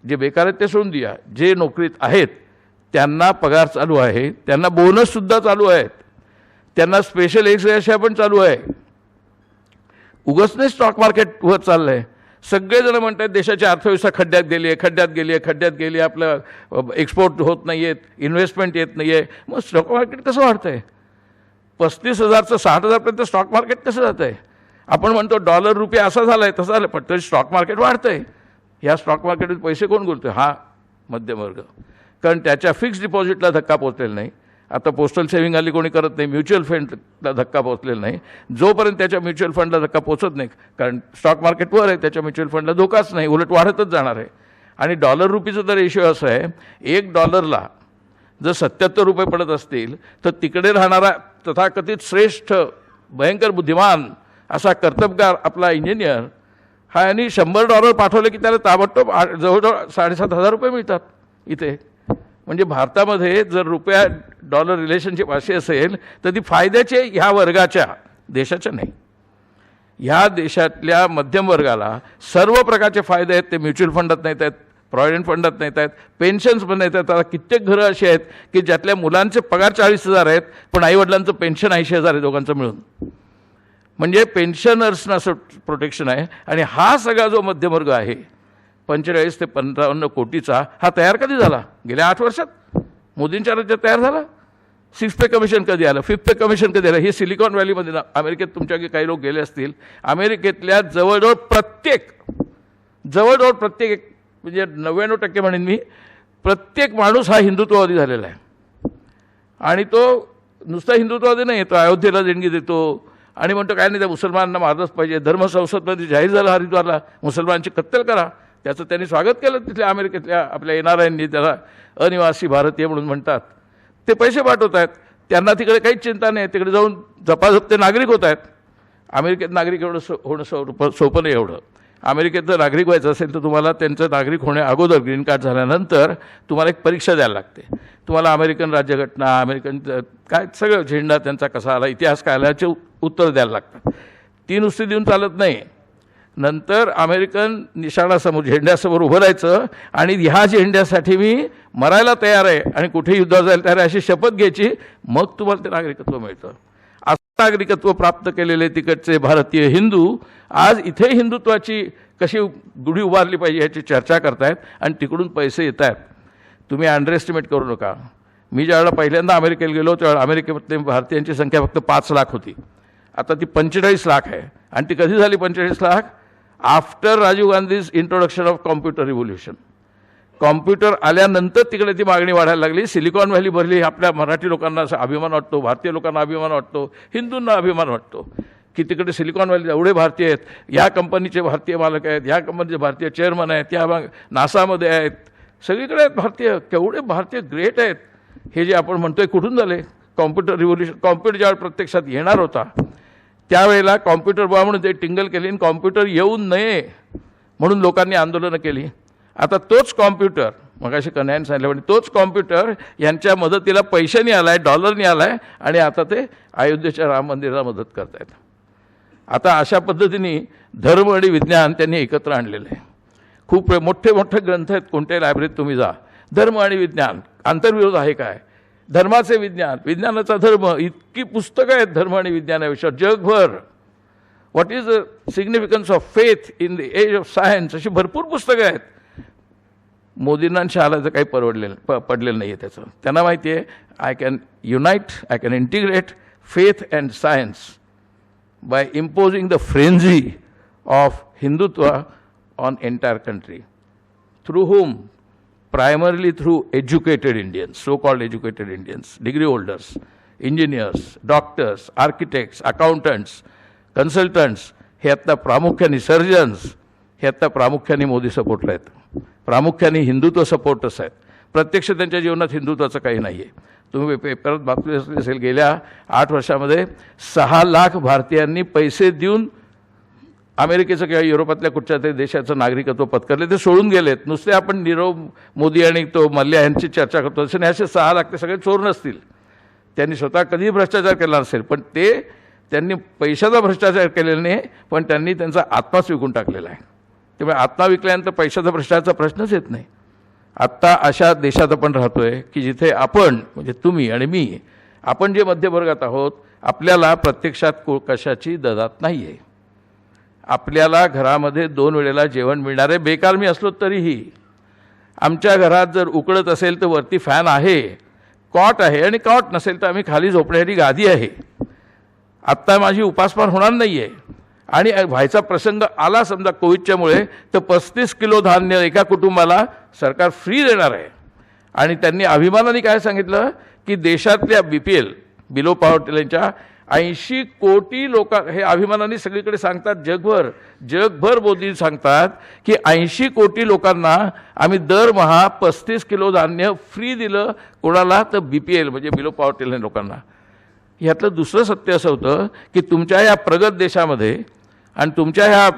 जे बेकार आहेत ते सोडून द्या, जे नोकरीत आहेत त्यांना पगार चालू आहे, त्यांना बोनससुद्धा चालू आहेत, त्यांना स्पेशल एक्सग्रेशिया पण चालू आहे. उगाच नाही स्टॉक मार्केट वर चाललं आहे. सगळेजण म्हणतात देशाची अर्थव्यवस्था खड्ड्यात गेली, आपलं एक्सपोर्ट होत नाही आहेत, इन्व्हेस्टमेंट येत नाही आहे. मग स्टॉक मार्केट कसं वाढतं आहे? 35,000चं 60,000पर्यंत स्टॉक मार्केट कसं जातं आहे? आपण म्हणतो डॉलर रुपये असा झाला आहे तसं झालं, पण तरी स्टॉक मार्केट वाढतं आहे. ह्या स्टॉक मार्केटमध्ये पैसे कोण गुंतवतो? हा मध्यमवर्ग. कारण त्याच्या फिक्स्ड डिपॉझिटला धक्का पोचलेला नाही. आता पोस्टल सेव्हिंग हल्ली कोणी करत नाही, म्युच्युअल फंडला धक्का पोचलेला नाही. जोपर्यंत त्याच्या म्युच्युअल फंडला धक्का पोचत नाही, कारण स्टॉक मार्केटवर आहे, त्याच्या म्युच्युअल फंडला धोकाच नाही, उलट वाढतच जाणार आहे. आणि डॉलर रुपीचं तर रेशिओ असं आहे, $1 जर 77 रुपये पडत असतील तर तिकडे राहणारा तथाकथित श्रेष्ठ भयंकर बुद्धिमान असा कर्तबगार आपला इंजिनियर हा, यांनी $100 पाठवले की त्याला ताबडतोब जवळजवळ 7,500 रुपये मिळतात इथे. म्हणजे भारतामध्ये जर रुपया डॉलर रिलेशनशिप अशी असेल तर ती फायद्याची आहे ह्या वर्गाच्या, देशाच्या नाही. ह्या देशातल्या मध्यम वर्गाला सर्व प्रकारचे फायदे आहेत. ते म्युच्युअल फंडात नाहीत आहेत, प्रॉव्हिडंट फंडात नाहीत आहेत, पेन्शन्स पण नाहीत आहेत. आता कित्येक घरं अशी आहेत की ज्यातल्या मुलांचे पगार 40,000 आहेत, पण आईवडिलांचं पेन्शन 80,000 आहे दोघांचं मिळून. म्हणजे पेन्शनर्सना असं प्रोटेक्शन आहे. आणि हा सगळा जो मध्यमवर्ग आहे 45 ते 55 कोटीचा, हा तयार कधी झाला? गेल्या 8 वर्षात मोदींच्या राज्यात तयार झाला. 6th पे कमिशन कधी आलं? 5th पे कमिशन कधी आलं? हे सिलिकॉन व्हॅलीमध्ये ना, अमेरिकेत तुमच्या काही लोक गेले असतील, अमेरिकेतल्या जवळजवळ प्रत्येक म्हणजे 99% म्हणेन मी, प्रत्येक माणूस हा हिंदुत्ववादी झालेला आहे. आणि तो नुसता हिंदुत्ववादी नाही, तो अयोध्येला देणगी देतो आणि म्हणतो काय नाही, त्या मुसलमानांना मारलंच पाहिजे. धर्मसंसदमध्ये जाहीर झालं हरिद्वारला मुसलमानांची कत्तल करा, त्याचं त्यांनी स्वागत केलं. तिथल्या अमेरिकेतल्या आपल्या NRIंनी, त्याला अनिवासी भारतीय म्हणून म्हणतात. ते पैसे पाठवत आहेत, त्यांना तिकडे काहीच चिंता नाही, तिकडे जाऊन झपाझप ते नागरिक होत आहेत. अमेरिकेत नागरिक होणं सोपं नाही एवढं. अमेरिकेत जर नागरिक व्हायचं असेल तर तुम्हाला त्यांचं नागरिक होण्या अगोदर, ग्रीन कार्ड झाल्यानंतर तुम्हाला एक परीक्षा द्यायला लागते. तुम्हाला अमेरिकन राज्यघटना, अमेरिकन काय सगळं झेंडा त्यांचा कसा आला, इतिहास काय आला, याचे उत्तर द्यायला लागतात. ती नुसती देऊन चालत नाही. नंतर अमेरिकन निशाणासमोर झेंड्यासमोर उभं राहायचं आणि ह्या झेंड्यासाठी मी मरायला तयार आहे आणि कुठे युद्धात जायला तयार आहे अशी शपथ घ्यायची, मग तुम्हाला ते नागरिकत्व मिळतं. असं नागरिकत्व प्राप्त केलेले तिकडचे भारतीय हिंदू आज इथे हिंदुत्वाची कशी गुढी उभारली पाहिजे याची चर्चा करतायत आणि तिकडून पैसे येत आहेत. तुम्ही अंडरएस्टिमेट करू नका. मी ज्यावेळेला पहिल्यांदा अमेरिकेला गेलो त्यावेळेला अमेरिकेमध्ये भारतीयांची संख्या फक्त 5 लाख होती. आता ती 45 लाख आहे. आणि ती कधी झाली 45 lakh? After Rajiv Gandhi's introduction of computer revolution. Computer आल्यानंतर तिकडे ती मागणी वाढायला लागली. सिलिकॉन व्हॅली भरली. आपल्या मराठी लोकांना असा अभिमान वाटतो, भारतीय लोकांना अभिमान वाटतो, हिंदूंना अभिमान वाटतो की तिकडे सिलिकॉन व्हॅली एवढे भारतीय आहेत, या कंपनीचे भारतीय मालक आहेत, या कंपनीचे भारतीय चेअरमन आहेत, या नासामध्ये आहेत, सगळीकडे आहेत भारतीय. केवढे भारतीय ग्रेट आहेत. हे जे आपण म्हणतोय कुठून झाले? Computer revolution. कॉम्प्युटर ज्यावेळेस प्रत्यक्षात येणार होता त्यावेळेला कॉम्प्युटर बुवा म्हणून ते टिंगल केली आणि कॉम्प्युटर येऊ नये म्हणून लोकांनी आंदोलनं केली. आता तोच कॉम्प्युटर, मगाशी कन्हैयाने सांगितलं, तोच कॉम्प्युटर यांच्या मदतीला पैशाने आला आहे, डॉलरने आला आहे आणि आता ते अयोध्येच्या राम मंदिराला मदत करत आहेत. आता अशा पद्धतीने धर्म आणि विज्ञान त्यांनी एकत्र आणलेलं आहे. खूप मोठे मोठे ग्रंथ आहेत. कोणत्याही लायब्ररीत तुम्ही जा, धर्म आणि विज्ञान आंतरविरोध आहे काय? धर्माचे विज्ञान, विज्ञानाचा धर्म, इतकी पुस्तकं आहेत धर्म आणि विज्ञानाविषयी जगभर. What is the significance of faith in the age of science, अशी भरपूर पुस्तकं आहेत. मोदींना शहालाचं काही पडलेलं नाही आहे त्याचं. त्यांना माहिती आहे I can unite, I can integrate faith and science by imposing the frenzy of Hindutva on entire country. Through whom? Primarily through educated Indians, so-called educated Indians, degree holders, engineers, doctors, architects, accountants, consultants, हे आता प्रामुख्याने surgeons, हे आता प्रामुख्याने मोदी सपोर्टला आहेत, प्रामुख्याने Hindutva supporters आहेत. प्रत्यक्ष त्यांच्या जीवनात हिंदुत्वाचं काही नाही आहे. तुम्ही पेपरात बातमी असली असेल, गेल्या 8 वर्षामध्ये 6 लाख भारतीयांनी पैसे देऊन अमेरिकेचं किंवा युरोपातल्या कुठच्या तरी देशाचं नागरिकत्व पत्करले. ते सोडून गेलेत. नुसते आपण नीरव मोदी आणि तो मल्ल्या यांची चर्चा करतो असे नाही. असे 6 लाख ते सगळे चोर नसतील. त्यांनी स्वतः कधीही भ्रष्टाचार केला नसेल, पण त्यांनी पैशाचा भ्रष्टाचार केलेला नाही, पण त्यांनी त्यांचा आत्माच विकून टाकलेला आहे. त्यामुळे आत्मा विकल्यानंतर पैशाचा भ्रष्टाचाराचा प्रश्नच येत नाही. आत्ता अशा देशात आपण राहतोय की जिथे आपण, म्हणजे तुम्ही आणि मी, आपण जे मध्यमवर्गात आहोत, आपल्याला प्रत्यक्षात कशाची ददात नाही आहे. आपल्याला घरामध्ये 2 वेळेला जेवण मिळणार आहे. बेकार मी असलो तरीही आमच्या घरात जर उकळत असेल तर वरती फॅन आहे, कॉट आहे, आणि कॉट नसेल तर आम्ही खाली झोपण्याची गादी आहे. आत्ता माझी उपासमार होणार नाही आहे. आणि व्हायचा प्रसंग आला समजा कोविडच्यामुळे, तर 35 किलो धान्य एका कुटुंबाला सरकार फ्री देणार आहे. आणि त्यांनी अभिमानाने काय सांगितलं की देशातल्या BPL, बिलो पॉवर्टी लाईनच्या 80 कोटी लोक, हे अभिमानाने सगळीकडे सांगतात, जगभर मोदी सांगतात की 80 कोटी लोकांना आम्ही दरमहा 35 किलो धान्य फ्री दिलं. कोणाला? तर BPL म्हणजे बिलो पॉवर्टी लाईन लोकांना. ह्यातलं दुसरं सत्य असं होतं की तुमच्या ह्या प्रगत देशामध्ये आणि तुमच्या ह्या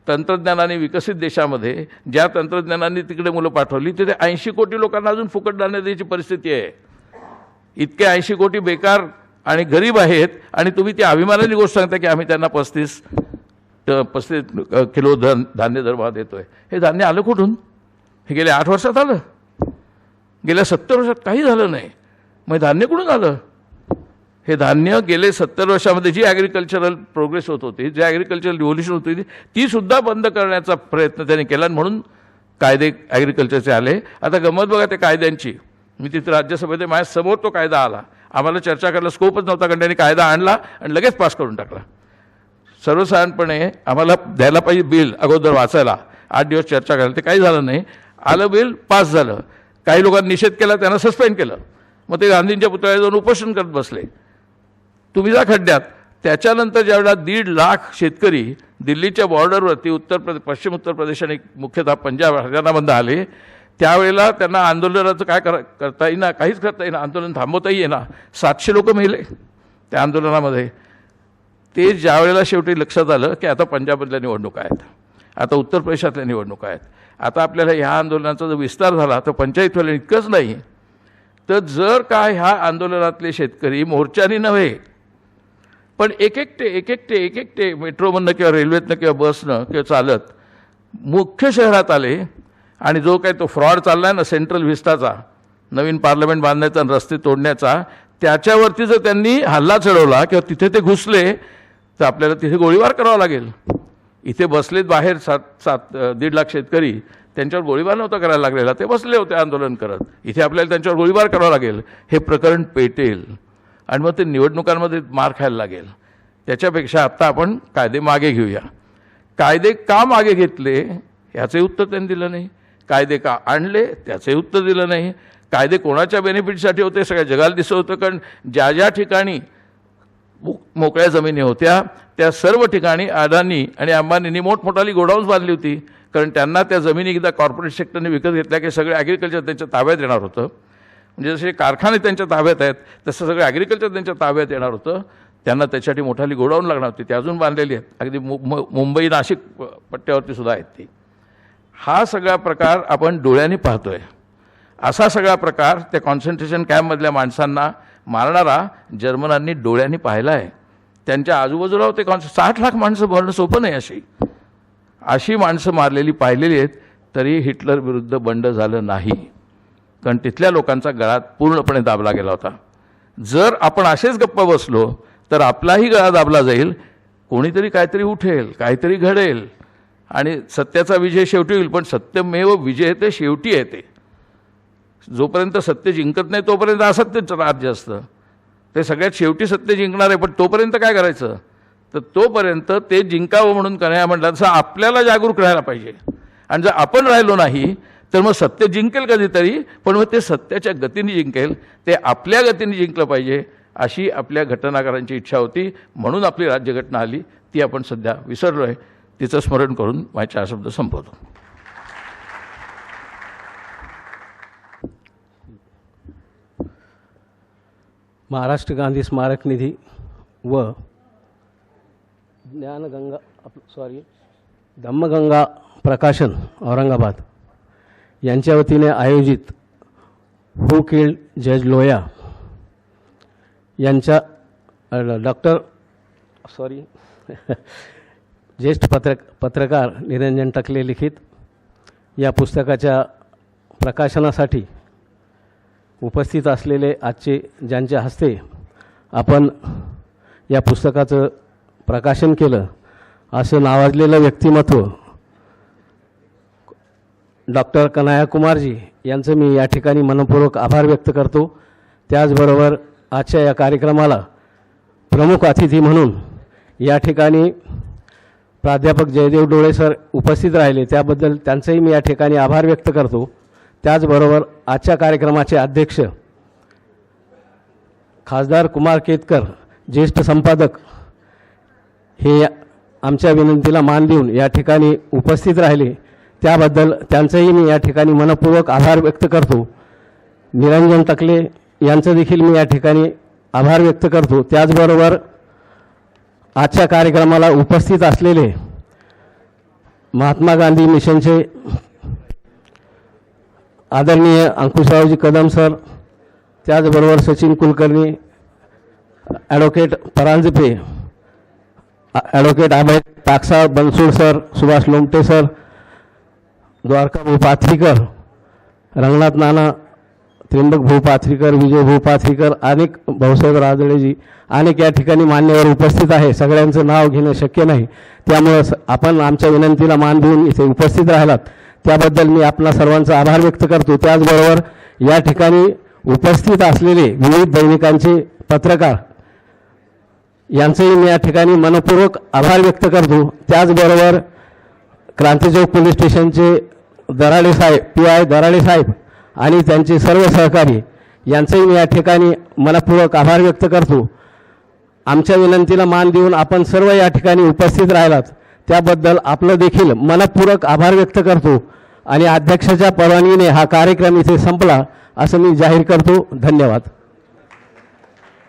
तंत्रज्ञानाने विकसित देशामध्ये ज्या तंत्रज्ञानाने तिकडे मुलं पाठवली, तिथे 80 कोटी लोकांना अजून फुकट धान्य द्यायची परिस्थिती आहे. इतके 80 कोटी बेकार आणि गरीब आहेत आणि तुम्ही ती अभिमानाची गोष्ट सांगता की आम्ही त्यांना 35 किलो धान्य दरमहा देतोय. हे धान्य आलं कुठून? हे गेल्या 8 वर्षात आलं? गेल्या 70 वर्षात काही झालं नाही. मग धान्य कुठून आलं? हे धान्य गेले 70 वर्षामध्ये जी ॲग्रिकल्चरल प्रोग्रेस होत होती, जी ॲग्रिकल्चरल रिव्होल्युशन होत होती, ती सुद्धा बंद करण्याचा प्रयत्न त्यांनी केला. म्हणून कायदे ॲग्रिकल्चरचे आले. आता गंमत बघा त्या कायद्यांची. मी तिथे राज्यसभेत माझ्यासमोर तो कायदा आला. आम्हाला चर्चा करायला स्कोपच नव्हता, कारण त्यांनी कायदा आणला आणि लगेच पास करून टाकला. सर्वसाधारणपणे आम्हाला द्यायला पाहिजे बिल अगोदर वाचायला, 8 दिवस चर्चा करायला, ते काही झालं नाही. आलं बिल, पास झालं. काही लोकांनी निषेध केला, त्यांना सस्पेंड केलं. मग ते गांधींच्या पुतळ्यावर जाऊन उपोषण करत बसले. तुम्ही जा खड्ड्यात. त्याच्यानंतर ज्यावेळेला 1.5 लाख शेतकरी दिल्लीच्या बॉर्डरवरती पश्चिम उत्तर प्रदेश आणि मुख्यतः पंजाब हरियाणामधून आले, त्यावेळेला त्यांना आंदोलनाचं काय करता येईना, काहीच करता येईना, आंदोलन थांबवताही येईना. 700 लोक मेले त्या आंदोलनामध्ये. ते ज्यावेळेला शेवटी लक्षात आलं की आता पंजाबमधल्या निवडणुका आहेत, आता उत्तर प्रदेशातल्या निवडणुका आहेत, आता आपल्याला ह्या आंदोलनाचा जर विस्तार झाला तर पंचायत व्हायला इतकंच नाही, तर जर का ह्या आंदोलनातले शेतकरी मोर्चानी नव्हे पण एक एकटे मेट्रोमधनं किंवा रेल्वेतनं किंवा बसनं किंवा चालत मुख्य शहरात आले आणि जो काही तो फ्रॉड चालला आहे ना सेंट्रल व्हिस्टाचा, नवीन पार्लमेंट बांधण्याचा आणि रस्ते तोडण्याचा, त्याच्यावरती जर त्यांनी हल्ला चढवला किंवा तिथे ते घुसले तर आपल्याला तिथे गोळीबार करावा लागेल. इथे बसलेत बाहेर 1.5 लाख शेतकरी, त्यांच्यावर गोळीबार नव्हता करायला लागलेला, ते बसले होते आंदोलन करत. इथे आपल्याला त्यांच्यावर गोळीबार करावा लागेल, हे प्रकरण पेटेल आणि मग ते निवडणुकांमध्ये मार खायला लागेल. त्याच्यापेक्षा आत्ता आपण कायदे मागे घेऊया. कायदे का मागे घेतले याचे उत्तर त्यांनी दिलं नाही. कायदे का आणले त्याचे उत्तर दिलं नाही. कायदे कोणाच्या बेनिफिटसाठी होते सगळ्या जगाला दिसत होतं, कारण ज्या ज्या ठिकाणी मोकळ्या जमिनी होत्या त्या सर्व ठिकाणी अदानी आणि अंबानींनी मोठमोठाली गोडाऊन्स बांधली होती, कारण त्यांना त्या जमिनी एकदा कॉर्पोरेट सेक्टरने विकत घेतल्या की सगळे ॲग्रिकल्चर त्यांच्या ताब्यात येणार होतं. म्हणजे जसे कारखाने त्यांच्या ताब्यात आहेत तसं सगळं ॲग्रिकल्चर त्यांच्या ताब्यात येणार होतं. त्यांना त्याच्यासाठी मोठाली गोडाऊन लागणार होती, ती अजून बांधलेली आहेत, अगदी मुंबई नाशिक पट्ट्यावरती सुद्धा आहेत ती. हा सगळा प्रकार आपण डोळ्यांनी पाहतोय. असा सगळा प्रकार त्या कॉन्सन्ट्रेशन कॅम्पमधल्या माणसांना मारणारा जर्मनांनी डोळ्यांनी पाहिला आहे. त्यांच्या आजूबाजूला होते 60 लाख माणसं मरणं सोपं नाही. अशी माणसं मारलेली पाहिलेली आहेत, तरी हिटलर विरुद्ध बंड झालं नाही, कारण तिथल्या लोकांचा गळा पूर्णपणे दाबला गेला होता. जर आपण असेच गप्प बसलो तर आपलाही गळा दाबला जाईल. कोणीतरी काहीतरी उठेल, काहीतरी घडेल आणि सत्याचा विजय शेवटी होईल. पण सत्यमेव विजयते शेवटी येते. जोपर्यंत सत्य जिंकत नाही तोपर्यंत असत्यच राज्य असतं. ते सगळ्यात शेवटी सत्य जिंकणार आहे, पण तोपर्यंत काय करायचं, तर तोपर्यंत ते जिंकावं म्हणून कन्हैया म्हटलं तसं आपल्याला जागरूक राहायला पाहिजे. आणि जर आपण राहिलो नाही तर मग सत्य जिंकेल कधीतरी, पण मग ते सत्याच्या गतीने जिंकेल, ते आपल्या गतीने जिंकलं पाहिजे अशी आपल्या घटनाकारांची इच्छा होती. म्हणून आपली राज्यघटना आली, ती आपण सध्या विसरलो आहे. तिचं स्मरण करून माझे 4 शब्द संपवतो. महाराष्ट्र गांधी स्मारक निधी व धम्मगंगा प्रकाशन औरंगाबाद यांच्या वतीने आयोजित हू किल्ड जज लोया यांच्या ज्येष्ठ पत्रकार निरंजन टकले लिखित या पुस्तकाच्या प्रकाशनासाठी उपस्थित असलेले आजचे ज्यांच्या हस्ते आपण या पुस्तकाचं प्रकाशन केलं असं नावाजलेलं व्यक्तिमत्व डॉक्टर कन्हैया कुमारजी यांचं मी या ठिकाणी मनपूर्वक आभार व्यक्त करतो. त्याचबरोबर आजच्या या कार्यक्रमाला प्रमुख अतिथी म्हणून या ठिकाणी प्राध्यापक जयदेव डोळे सर उपस्थित राहिले, त्याबद्दल त्यांचंही मी या ठिकाणी आभार व्यक्त करतो. त्याचबरोबर आजच्या कार्यक्रमाचे अध्यक्ष खासदार कुमार केतकर ज्येष्ठ संपादक हे आमच्या विनंतीला मान देऊन या ठिकाणी उपस्थित राहिले, त्याबद्दल त्यांचंही मी या ठिकाणी मनपूर्वक आभार व्यक्त करतो. निरंजन टकले यांचं देखील मी या ठिकाणी आभार व्यक्त करतो. त्याचबरोबर आजच्या कार्यक्रमाला उपस्थित असलेले महात्मा गांधी मिशनचे आदरणीय अंकुशरावजी कदम सर, त्याचबरोबर Sachin Kulkarni, advocate Paranjpe, advocate Abhay Taksal Bansod sir, Subhash Lomte sir, Dwarka भाऊ पाथरीकर, रंगनाथ नाना, त्र्यंबक भाऊ पाथरीकर, विजय भाऊ पाथरीकर, अनेक भाऊसाहेब राजळेजी, अनेक या ठिकाणी मान्यवर उपस्थित आहे. सगळ्यांचं नाव घेणं शक्य नाही, त्यामुळं आपण आमच्या विनंतीला मान देऊन इथे उपस्थित राहिलात त्याबद्दल मी आपला सर्वांचा आभार व्यक्त करतो. त्याचबरोबर या ठिकाणी उपस्थित असलेले विविध दैनिकांचे पत्रकार यांचंही मी या ठिकाणी मनपूर्वक आभार व्यक्त करतो. त्याचबरोबर क्रांतीचौक पोलीस स्टेशनचे दराडे साहेब, PI दराडे साहेब आणि त्यांचे सर्व सहकारी यांचंही मी या ठिकाणी मनपूर्वक आभार व्यक्त करतो. आमच्या विनंतीला मान देऊन आपण सर्व या ठिकाणी उपस्थित राहिलात त्याबद्दल आपलं देखील मनपूर्वक आभार व्यक्त करतो आणि अध्यक्षाच्या परवानगीने हा कार्यक्रम इथे संपला असं मी जाहीर करतो. धन्यवाद.